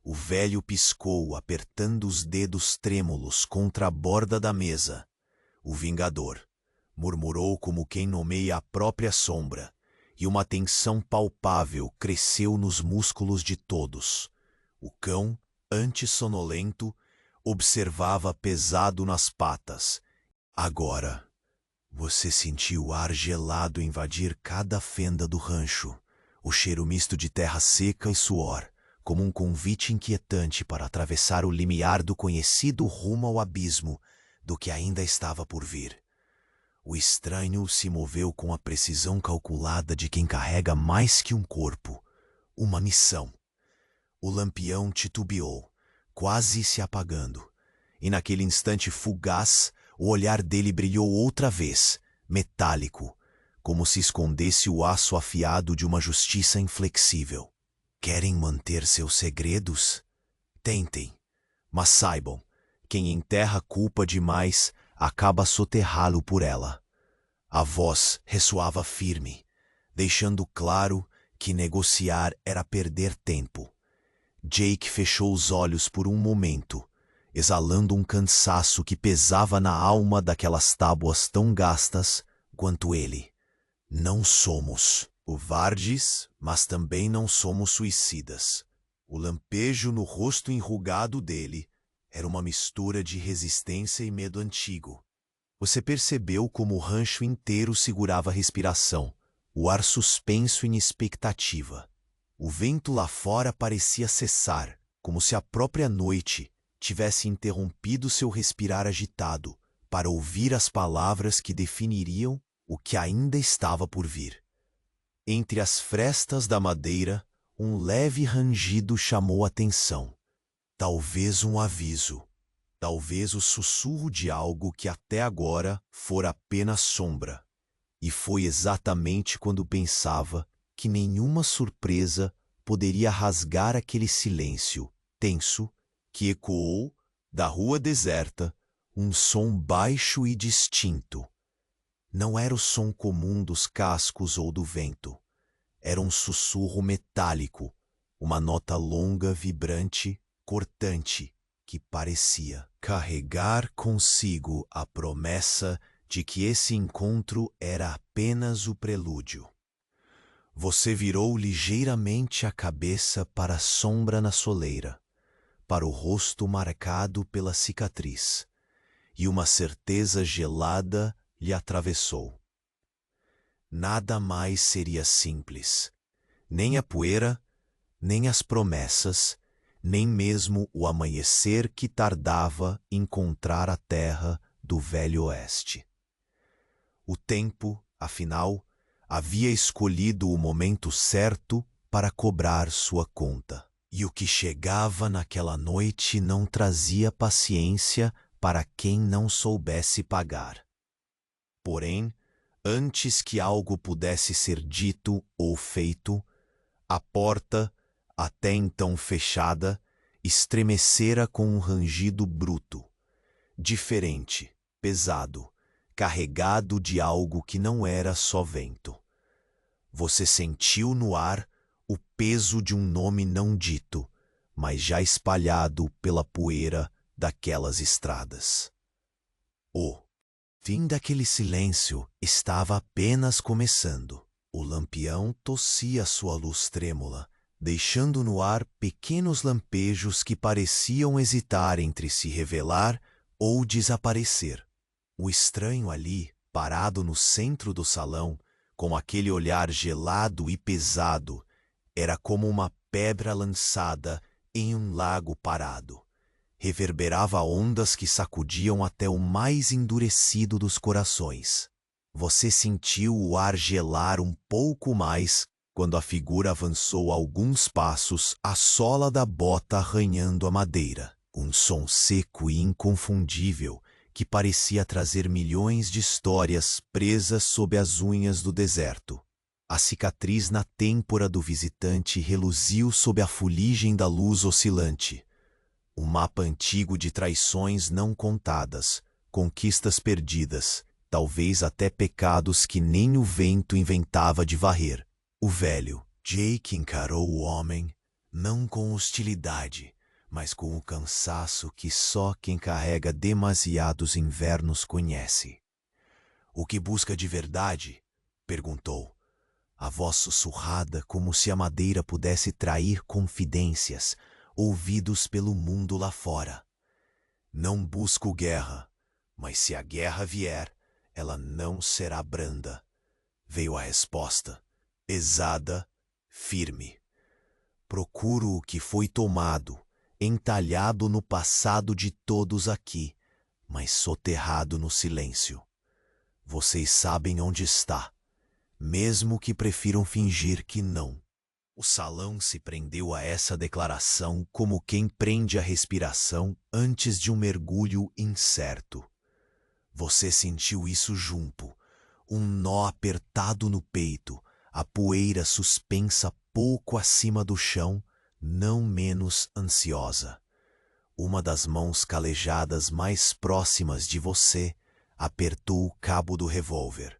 O velho piscou, apertando os dedos trêmulos contra a borda da mesa. O Vingador murmurou como quem nomeia a própria sombra, e uma tensão palpável cresceu nos músculos de todos. O cão, antes sonolento, observava pesado nas patas. Agora, você sentiu o ar gelado invadir cada fenda do rancho, o cheiro misto de terra seca e suor, como um convite inquietante para atravessar o limiar do conhecido rumo ao abismo do que ainda estava por vir. O estranho se moveu com a precisão calculada de quem carrega mais que um corpo, uma missão. O lampião titubeou, quase se apagando, e naquele instante fugaz, o olhar dele brilhou outra vez, metálico, como se escondesse o aço afiado de uma justiça inflexível. Querem manter seus segredos? Tentem, mas saibam, quem enterra culpa demais acaba soterrá-lo por ela. A voz ressoava firme, deixando claro que negociar era perder tempo. Jake fechou os olhos por um momento, exalando um cansaço que pesava na alma daquelas tábuas tão gastas quanto ele. Não somos covardes, mas também não somos suicidas. O lampejo no rosto enrugado dele era uma mistura de resistência e medo antigo. Você percebeu como o rancho inteiro segurava a respiração, o ar suspenso em expectativa. O vento lá fora parecia cessar, como se a própria noite tivesse interrompido seu respirar agitado para ouvir as palavras que definiriam o que ainda estava por vir. Entre as frestas da madeira, um leve rangido chamou atenção. Talvez um aviso. Talvez o sussurro de algo que até agora fora apenas sombra. E foi exatamente quando pensava que nenhuma surpresa poderia rasgar aquele silêncio tenso que ecoou da rua deserta um som baixo e distinto. Não era o som comum dos cascos ou do vento. Era um sussurro metálico, uma nota longa, vibrante, cortante, que parecia carregar consigo a promessa de que esse encontro era apenas o prelúdio. Você virou ligeiramente a cabeça para a sombra na soleira, para o rosto marcado pela cicatriz, e uma certeza gelada lhe atravessou. Nada mais seria simples. Nem a poeira, nem as promessas, nem mesmo o amanhecer que tardava encontrar a terra do Velho Oeste. O tempo, afinal, havia escolhido o momento certo para cobrar sua conta. E o que chegava naquela noite não trazia paciência para quem não soubesse pagar. Porém, antes que algo pudesse ser dito ou feito, a porta, até então fechada, estremecera com um rangido bruto. diferente, pesado, carregado de algo que não era só vento. Você sentiu no ar o peso de um nome não dito, mas já espalhado pela poeira daquelas estradas. O fim daquele silêncio estava apenas começando. O lampião tossia sua luz trêmula, deixando no ar pequenos lampejos que pareciam hesitar entre se revelar ou desaparecer. O estranho ali, parado no centro do salão, com aquele olhar gelado e pesado, era como uma pedra lançada em um lago parado. Reverberava ondas que sacudiam até o mais endurecido dos corações. Você sentiu o ar gelar um pouco mais quando a figura avançou alguns passos, a sola da bota arranhando a madeira. Um som seco e inconfundível que parecia trazer milhões de histórias presas sob as unhas do deserto. A cicatriz na têmpora do visitante reluziu sob a fuligem da luz oscilante. Um mapa antigo de traições não contadas, conquistas perdidas, talvez até pecados que nem o vento inventava de varrer. O velho Jake encarou o homem, não com hostilidade, mas com o cansaço que só quem carrega demasiados invernos conhece. "O que busca de verdade?" perguntou. A voz sussurrada como se a madeira pudesse trair confidências, ouvidos pelo mundo lá fora. "Não busco guerra, mas se a guerra vier, ela não será branda." Veio a resposta, pesada, firme. "Procuro o que foi tomado, entalhado no passado de todos aqui, mas soterrado no silêncio. Vocês sabem onde está, mesmo que prefiram fingir que não." O salão se prendeu a essa declaração como quem prende a respiração antes de um mergulho incerto. Você sentiu isso junto, um nó apertado no peito, a poeira suspensa pouco acima do chão, não menos ansiosa. Uma das mãos calejadas mais próximas de você apertou o cabo do revólver.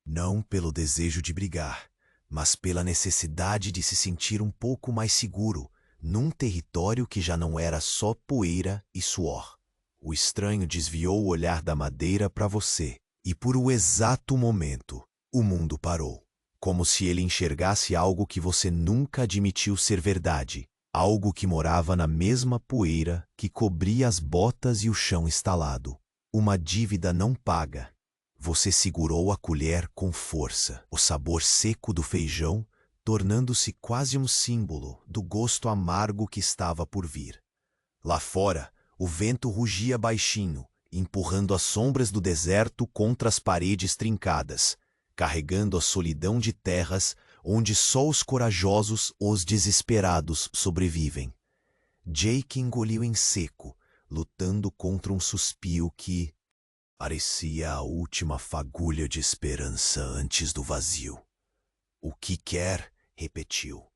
Não pelo desejo de brigar, mas pela necessidade de se sentir um pouco mais seguro, num território que já não era só poeira e suor. O estranho desviou o olhar da madeira para você, e por um exato momento, o mundo parou. Como se ele enxergasse algo que você nunca admitiu ser verdade, algo que morava na mesma poeira que cobria as botas e o chão estalado. Uma dívida não paga. Você segurou a colher com força, o sabor seco do feijão tornando-se quase um símbolo do gosto amargo que estava por vir. Lá fora, o vento rugia baixinho, empurrando as sombras do deserto contra as paredes trincadas, carregando a solidão de terras onde só os corajosos, os desesperados, sobrevivem. Jake engoliu em seco, lutando contra um suspiro que parecia a última fagulha de esperança antes do vazio. "O que quer?" repetiu.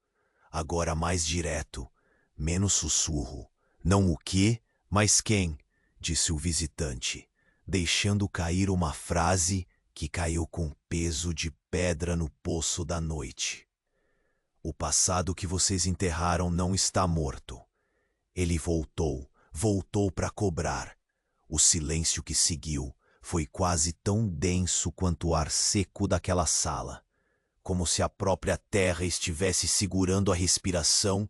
Agora mais direto, menos sussurro. "Não o que, mas quem?" disse o visitante, deixando cair uma frase que caiu com peso de pedra no poço da noite. "O passado que vocês enterraram não está morto. Ele voltou para cobrar." O silêncio que seguiu foi quase tão denso quanto o ar seco daquela sala, como se a própria terra estivesse segurando a respiração,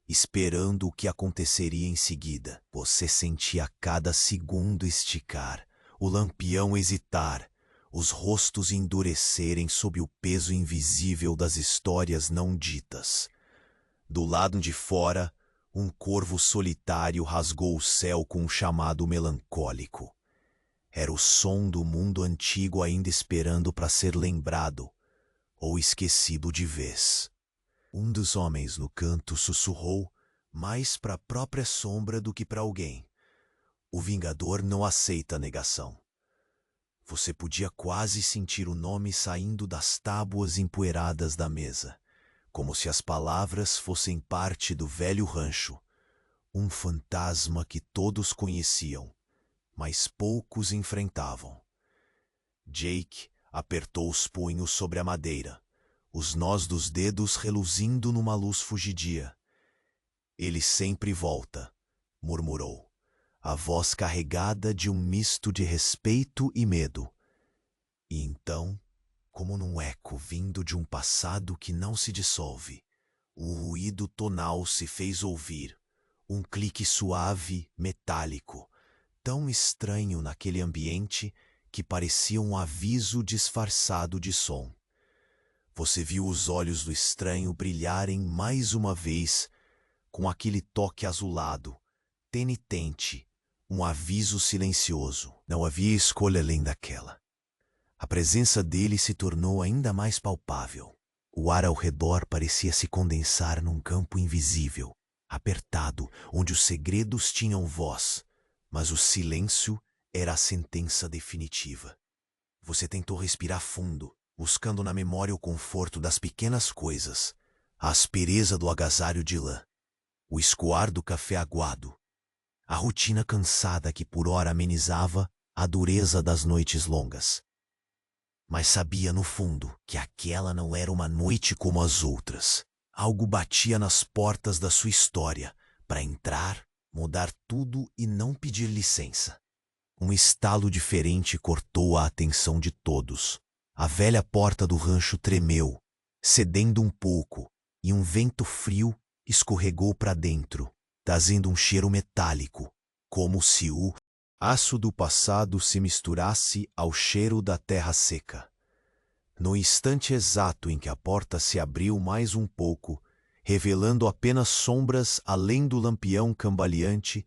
esperando o que aconteceria em seguida. Você sentia cada segundo esticar, o lampião hesitar, os rostos endurecerem sob o peso invisível das histórias não ditas. Do lado de fora, um corvo solitário rasgou o céu com um chamado melancólico. Era o som do mundo antigo ainda esperando para ser lembrado ou esquecido de vez. Um dos homens no canto sussurrou, mais para a própria sombra do que para alguém: "O Vingador não aceita negação." Você podia quase sentir o nome saindo das tábuas empoeiradas da mesa, como se as palavras fossem parte do velho rancho, um fantasma que todos conheciam, mas poucos enfrentavam. Jake apertou os punhos sobre a madeira, os nós dos dedos reluzindo numa luz fugidia. Ele sempre volta, murmurou, a voz carregada de um misto de respeito e medo. E então, como num eco vindo de um passado que não se dissolve, o ruído tonal se fez ouvir, um clique suave, metálico, tão estranho naquele ambiente que parecia um aviso disfarçado de som. Você viu os olhos do estranho brilharem mais uma vez com aquele toque azulado, penitente, um aviso silencioso. Não havia escolha além daquela. A presença dele se tornou ainda mais palpável. O ar ao redor parecia se condensar num campo invisível, apertado, onde os segredos tinham voz, mas o silêncio era a sentença definitiva. Você tentou respirar fundo, buscando na memória o conforto das pequenas coisas, a aspereza do agasalho de lã, o escoar do café aguado, a rotina cansada que por ora amenizava a dureza das noites longas. Mas sabia no fundo que aquela não era uma noite como as outras. Algo batia nas portas da sua história para entrar, mudar tudo e não pedir licença. Um estalo diferente cortou a atenção de todos. A velha porta do rancho tremeu, cedendo um pouco, e um vento frio escorregou para dentro, trazendo um cheiro metálico, como se o aço do passado se misturasse ao cheiro da terra seca. No instante exato em que a porta se abriu mais um pouco, revelando apenas sombras além do lampião cambaleante,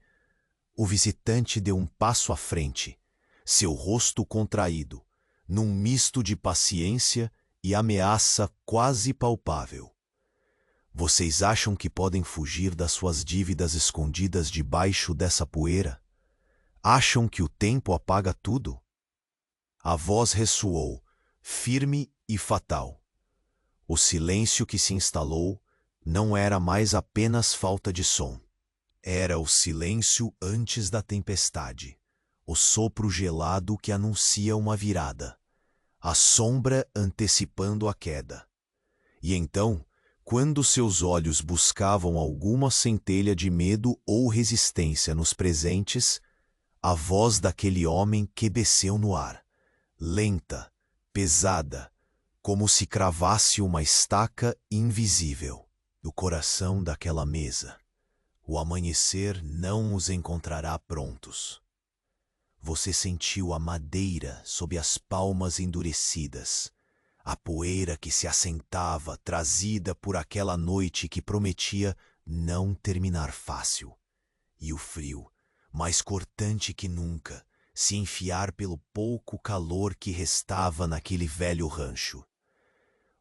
o visitante deu um passo à frente, seu rosto contraído, num misto de paciência e ameaça quase palpável. Vocês acham que podem fugir das suas dívidas escondidas debaixo dessa poeira? Acham que o tempo apaga tudo? A voz ressoou, firme e fatal. O silêncio que se instalou não era mais apenas falta de som. Era o silêncio antes da tempestade, o sopro gelado que anuncia uma virada, a sombra antecipando a queda. E então, quando seus olhos buscavam alguma centelha de medo ou resistência nos presentes, a voz daquele homem quebeceu no ar, lenta, pesada, como se cravasse uma estaca invisível. No coração daquela mesa, o amanhecer não os encontrará prontos. Você sentiu a madeira sob as palmas endurecidas, a poeira que se assentava trazida por aquela noite que prometia não terminar fácil, e o frio, mais cortante que nunca, se enfiar pelo pouco calor que restava naquele velho rancho.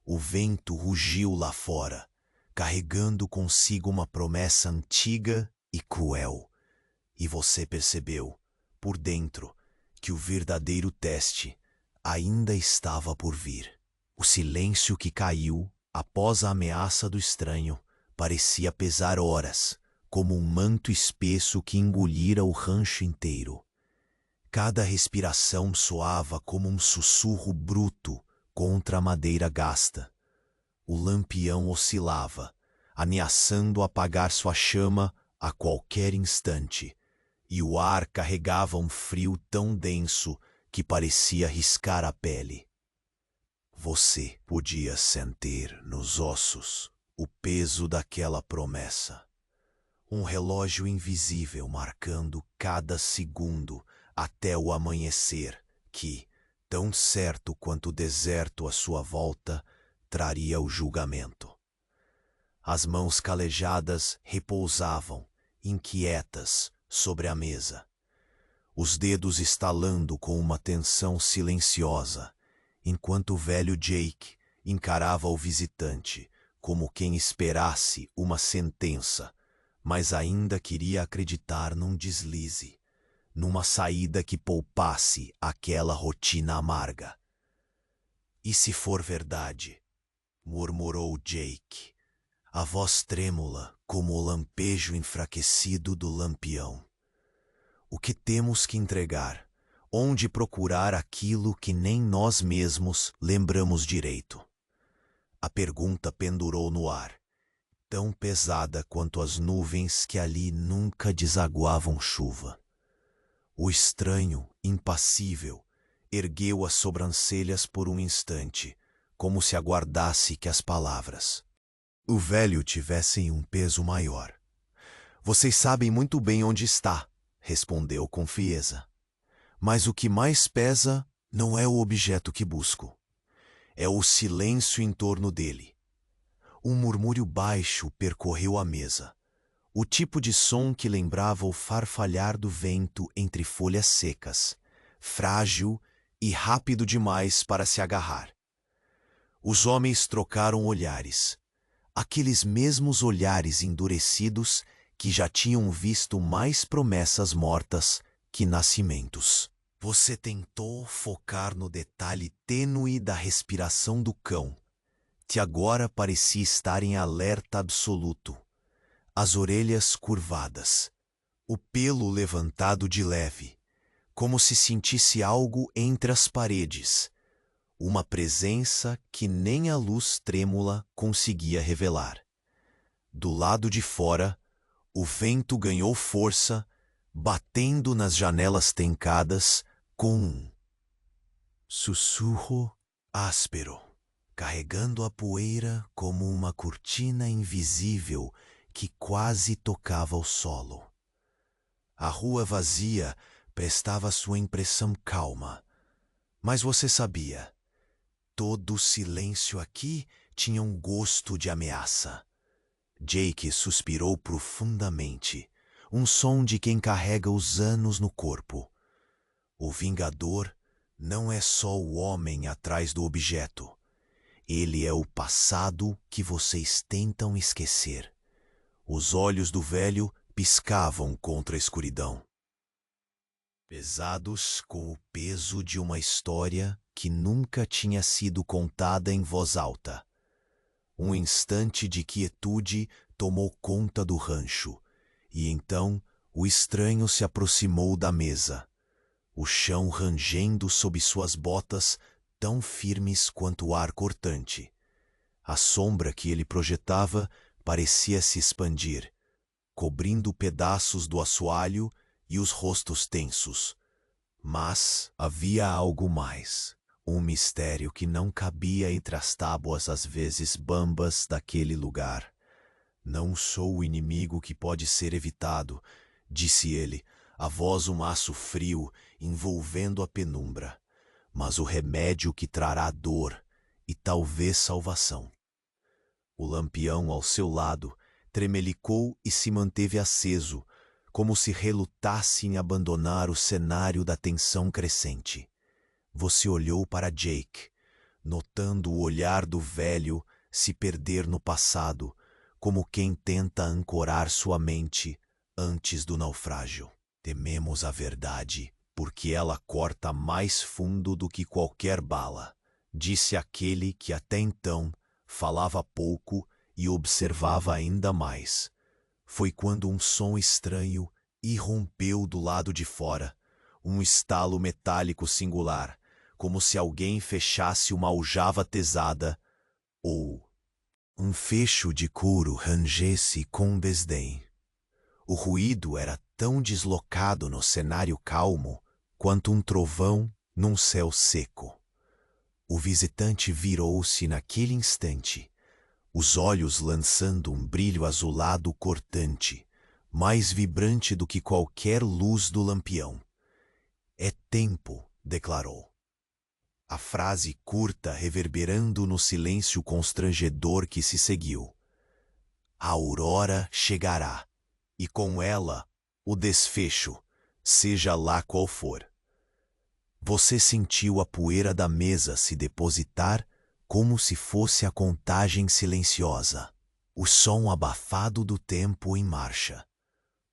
O vento rugiu lá fora, carregando consigo uma promessa antiga e cruel, e você percebeu, por dentro, que o verdadeiro teste ainda estava por vir. O silêncio que caiu após a ameaça do estranho parecia pesar horas, como um manto espesso que engolira o rancho inteiro. Cada respiração soava como um sussurro bruto contra a madeira gasta. O lampião oscilava, ameaçando apagar sua chama a qualquer instante, e o ar carregava um frio tão denso que parecia riscar a pele. Você podia sentir nos ossos o peso daquela promessa. Um relógio invisível marcando cada segundo até o amanhecer, que, tão certo quanto o deserto à sua volta, traria o julgamento. As mãos calejadas repousavam, inquietas, sobre a mesa, os dedos estalando com uma tensão silenciosa, enquanto o velho Jake encarava o visitante como quem esperasse uma sentença, mas ainda queria acreditar num deslize, numa saída que poupasse aquela rotina amarga. E se for verdade? Murmurou Jake, a voz trêmula como o lampejo enfraquecido do lampião. O que temos que entregar? Onde procurar aquilo que nem nós mesmos lembramos direito? A pergunta pendurou no ar, tão pesada quanto as nuvens que ali nunca desaguavam chuva. O estranho, impassível, ergueu as sobrancelhas por um instante, como se aguardasse que as palavras, o velho, tivessem um peso maior. Vocês sabem muito bem onde está, respondeu com frieza. Mas o que mais pesa não é o objeto que busco. É o silêncio em torno dele. Um murmúrio baixo percorreu a mesa. O tipo de som que lembrava o farfalhar do vento entre folhas secas, frágil e rápido demais para se agarrar. Os homens trocaram olhares. Aqueles mesmos olhares endurecidos que já tinham visto mais promessas mortas que nascimentos. Você tentou focar no detalhe tênue da respiração do cão, que agora parecia estar em alerta absoluto. As orelhas curvadas, o pelo levantado de leve, como se sentisse algo entre as paredes, uma presença que nem a luz trêmula conseguia revelar. Do lado de fora, o vento ganhou força, batendo nas janelas tencadas com um sussurro áspero, carregando a poeira como uma cortina invisível que quase tocava o solo. A rua vazia prestava sua impressão calma, mas você sabia, todo o silêncio aqui tinha um gosto de ameaça. Jake suspirou profundamente, um som de quem carrega os anos no corpo. O vingador não é só o homem atrás do objeto. Ele é o passado que vocês tentam esquecer. Os olhos do velho piscavam contra a escuridão, pesados com o peso de uma história que nunca tinha sido contada em voz alta. Um instante de quietude tomou conta do rancho, e então o estranho se aproximou da mesa, o chão rangendo sob suas botas tão firmes quanto o ar cortante. A sombra que ele projetava parecia se expandir, cobrindo pedaços do assoalho e os rostos tensos. Mas havia algo mais, um mistério que não cabia entre as tábuas às vezes bambas daquele lugar. Não sou o inimigo que pode ser evitado, disse ele, a voz um aço frio envolvendo a penumbra, mas o remédio que trará dor e talvez salvação. O lampião ao seu lado tremelicou e se manteve aceso, como se relutasse em abandonar o cenário da tensão crescente. Você olhou para Jake, notando o olhar do velho se perder no passado, como quem tenta ancorar sua mente antes do naufrágio. Tememos a verdade, porque ela corta mais fundo do que qualquer bala, disse aquele que até então falava pouco e observava ainda mais. Foi quando um som estranho irrompeu do lado de fora, um estalo metálico singular, como se alguém fechasse uma aljava tesada, ou um fecho de couro rangesse com desdém. O ruído era tão deslocado no cenário calmo quanto um trovão num céu seco. O visitante virou-se naquele instante, os olhos lançando um brilho azulado cortante, mais vibrante do que qualquer luz do lampião. É tempo, declarou. A frase curta reverberando no silêncio constrangedor que se seguiu. A aurora chegará, e com ela o desfecho, seja lá qual for. Você sentiu a poeira da mesa se depositar como se fosse a contagem silenciosa, o som abafado do tempo em marcha.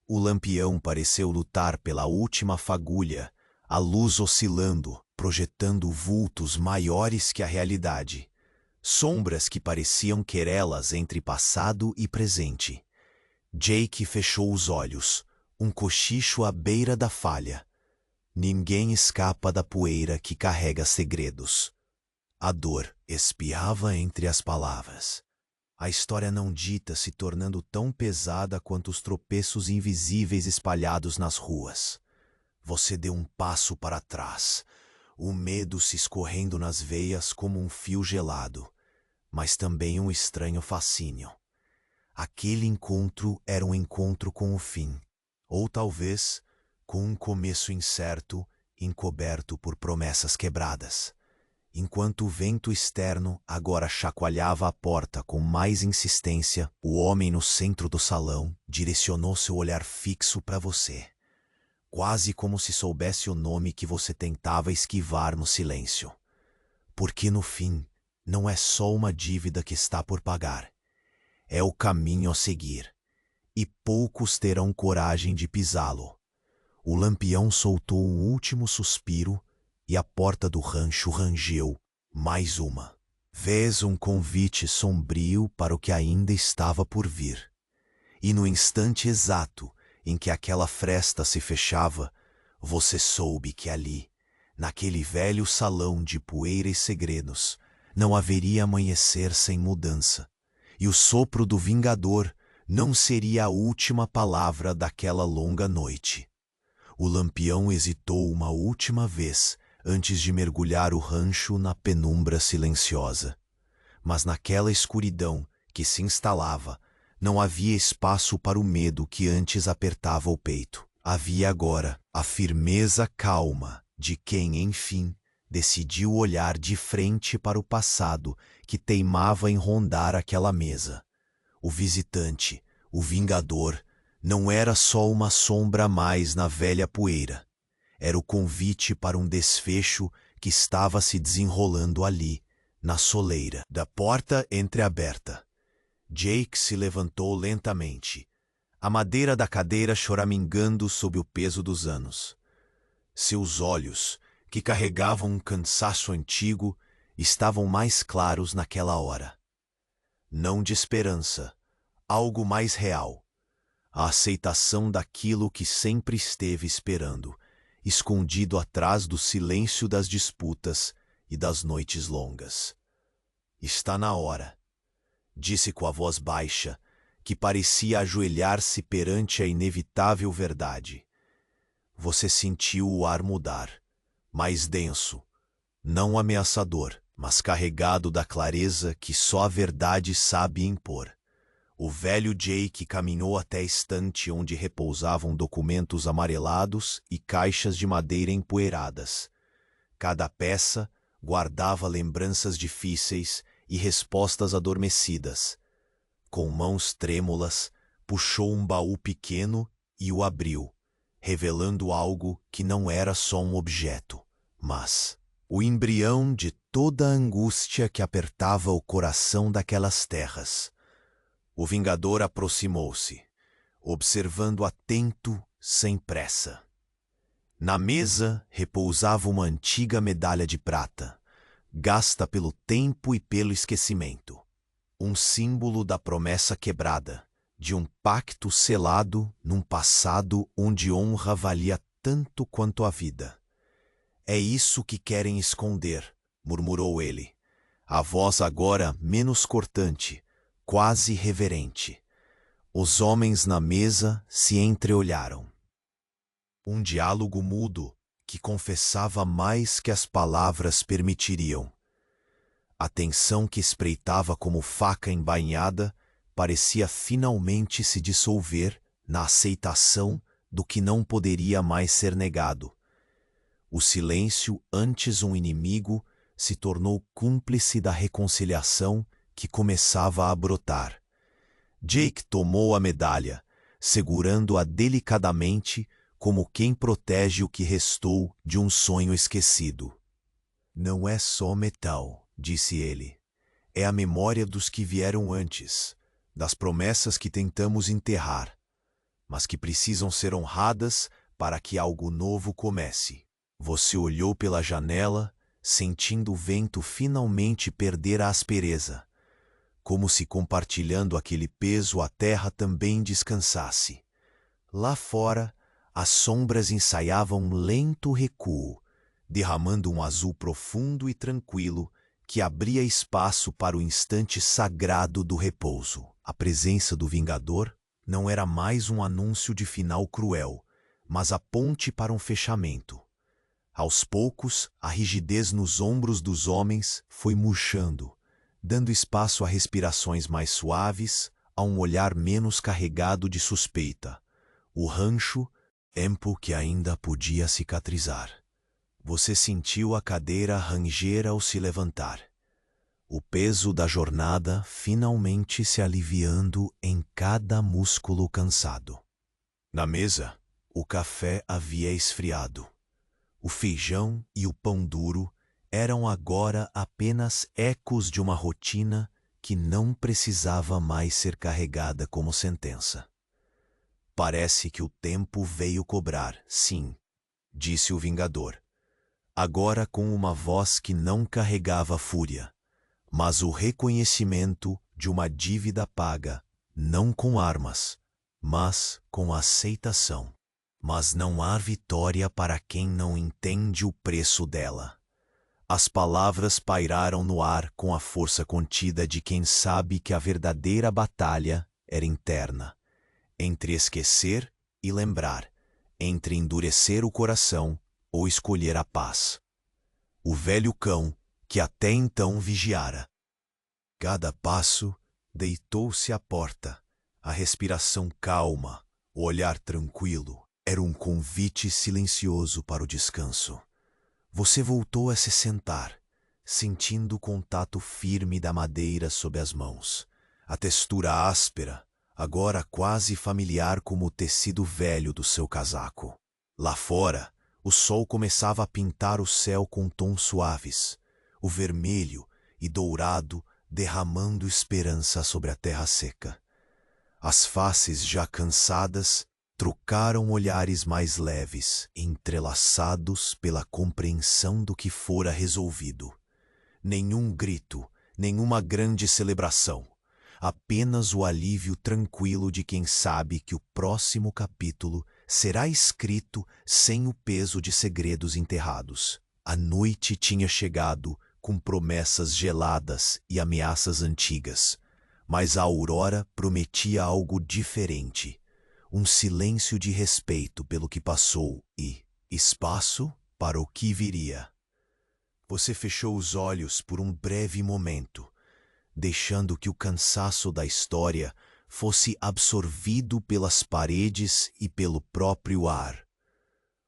O lampião pareceu lutar pela última fagulha, a luz oscilando, projetando vultos maiores que a realidade, sombras que pareciam querelas entre passado e presente. Jake fechou os olhos, um cochicho à beira da falha. Ninguém escapa da poeira que carrega segredos. A dor espiava entre as palavras. A história não dita se tornando tão pesada quanto os tropeços invisíveis espalhados nas ruas. Você deu um passo para trás, o medo se escorrendo nas veias como um fio gelado, mas também um estranho fascínio. Aquele encontro era um encontro com o fim, ou talvez com um começo incerto, encoberto por promessas quebradas. Enquanto o vento externo agora chacoalhava a porta com mais insistência, o homem no centro do salão direcionou seu olhar fixo para você, quase como se soubesse o nome que você tentava esquivar no silêncio. Porque no fim, não é só uma dívida que está por pagar, é o caminho a seguir, e poucos terão coragem de pisá-lo. O lampião soltou um último suspiro e a porta do rancho rangeu, mais uma vez um convite sombrio para o que ainda estava por vir. E no instante exato em que aquela fresta se fechava, você soube que ali, naquele velho salão de poeira e segredos, não haveria amanhecer sem mudança, e o sopro do vingador não seria a última palavra daquela longa noite. O lampião hesitou uma última vez antes de mergulhar o rancho na penumbra silenciosa. Mas naquela escuridão que se instalava, não havia espaço para o medo que antes apertava o peito. Havia agora a firmeza calma de quem, enfim, decidiu olhar de frente para o passado que teimava em rondar aquela mesa. O visitante, o vingador, não era só uma sombra a mais na velha poeira. Era o convite para um desfecho que estava se desenrolando ali, na soleira da porta entreaberta. Jake se levantou lentamente, a madeira da cadeira choramingando sob o peso dos anos. Seus olhos, que carregavam um cansaço antigo, estavam mais claros naquela hora. Não de esperança, algo mais real. A aceitação daquilo que sempre esteve esperando, escondido atrás do silêncio das disputas e das noites longas. Está na hora, disse com a voz baixa, que parecia ajoelhar-se perante a inevitável verdade. Você sentiu o ar mudar, mais denso, não ameaçador, mas carregado da clareza que só a verdade sabe impor. O velho Jake caminhou até a estante onde repousavam documentos amarelados e caixas de madeira empoeiradas. Cada peça guardava lembranças difíceis e respostas adormecidas. Com mãos trêmulas, puxou um baú pequeno e o abriu, revelando algo que não era só um objeto, mas o embrião de toda a angústia que apertava o coração daquelas terras. O vingador aproximou-se, observando atento, sem pressa. Na mesa repousava uma antiga medalha de prata, gasta pelo tempo e pelo esquecimento. Um símbolo da promessa quebrada, de um pacto selado num passado onde honra valia tanto quanto a vida. É isso que querem esconder, murmurou ele, a voz agora menos cortante, quase reverente. Os homens na mesa se entreolharam. Um diálogo mudo que confessava mais que as palavras permitiriam. A tensão que espreitava como faca embainhada parecia finalmente se dissolver na aceitação do que não poderia mais ser negado. O silêncio, antes um inimigo, se tornou cúmplice da reconciliação que começava a brotar. Jake tomou a medalha, segurando-a delicadamente como quem protege o que restou de um sonho esquecido. Não é só metal, disse ele. É a memória dos que vieram antes, das promessas que tentamos enterrar, mas que precisam ser honradas para que algo novo comece. Você olhou pela janela, sentindo o vento finalmente perder a aspereza, como se compartilhando aquele peso a terra também descansasse. Lá fora, as sombras ensaiavam um lento recuo, derramando um azul profundo e tranquilo que abria espaço para o instante sagrado do repouso. A presença do Vingador não era mais um anúncio de final cruel, mas a ponte para um fechamento. Aos poucos, a rigidez nos ombros dos homens foi murchando, dando espaço a respirações mais suaves, a um olhar menos carregado de suspeita. O rancho, tempo que ainda podia cicatrizar. Você sentiu a cadeira ranger ao se levantar. O peso da jornada finalmente se aliviando em cada músculo cansado. Na mesa, o café havia esfriado. O feijão e o pão duro eram agora apenas ecos de uma rotina que não precisava mais ser carregada como sentença. Parece que o tempo veio cobrar, sim, disse o Vingador, agora com uma voz que não carregava fúria, mas o reconhecimento de uma dívida paga, não com armas, mas com aceitação. Mas não há vitória para quem não entende o preço dela. As palavras pairaram no ar com a força contida de quem sabe que a verdadeira batalha era interna. Entre esquecer e lembrar, entre endurecer o coração ou escolher a paz. O velho cão, que até então vigiara. Cada passo, deitou-se à porta, a respiração calma, o olhar tranquilo, era um convite silencioso para o descanso. Você voltou a se sentar, sentindo o contato firme da madeira sob as mãos, a textura áspera, agora quase familiar como o tecido velho do seu casaco. Lá fora, o sol começava a pintar o céu com tons suaves, o vermelho e dourado derramando esperança sobre a terra seca. As faces já cansadas trocaram olhares mais leves, entrelaçados pela compreensão do que fora resolvido. Nenhum grito, nenhuma grande celebração. Apenas o alívio tranquilo de quem sabe que o próximo capítulo será escrito sem o peso de segredos enterrados. A noite tinha chegado com promessas geladas e ameaças antigas, mas a aurora prometia algo diferente. Um silêncio de respeito pelo que passou e espaço para o que viria. Você fechou os olhos por um breve momento, deixando que o cansaço da história fosse absorvido pelas paredes e pelo próprio ar.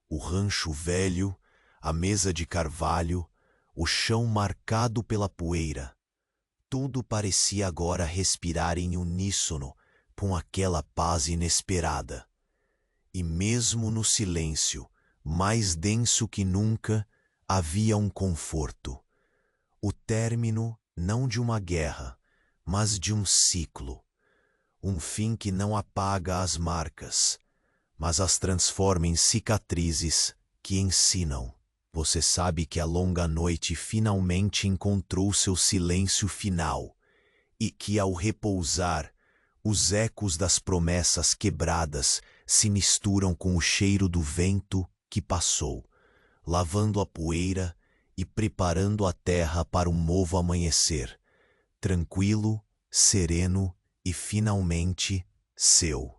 O rancho velho, a mesa de carvalho, o chão marcado pela poeira, tudo parecia agora respirar em uníssono com aquela paz inesperada. E mesmo no silêncio, mais denso que nunca, havia um conforto. O término não de uma guerra, mas de um ciclo. Um fim que não apaga as marcas, mas as transforma em cicatrizes que ensinam. Você sabe que a longa noite finalmente encontrou seu silêncio final e que, ao repousar, os ecos das promessas quebradas se misturam com o cheiro do vento que passou, lavando a poeira e preparando a terra para um novo amanhecer, tranquilo, sereno e finalmente seu.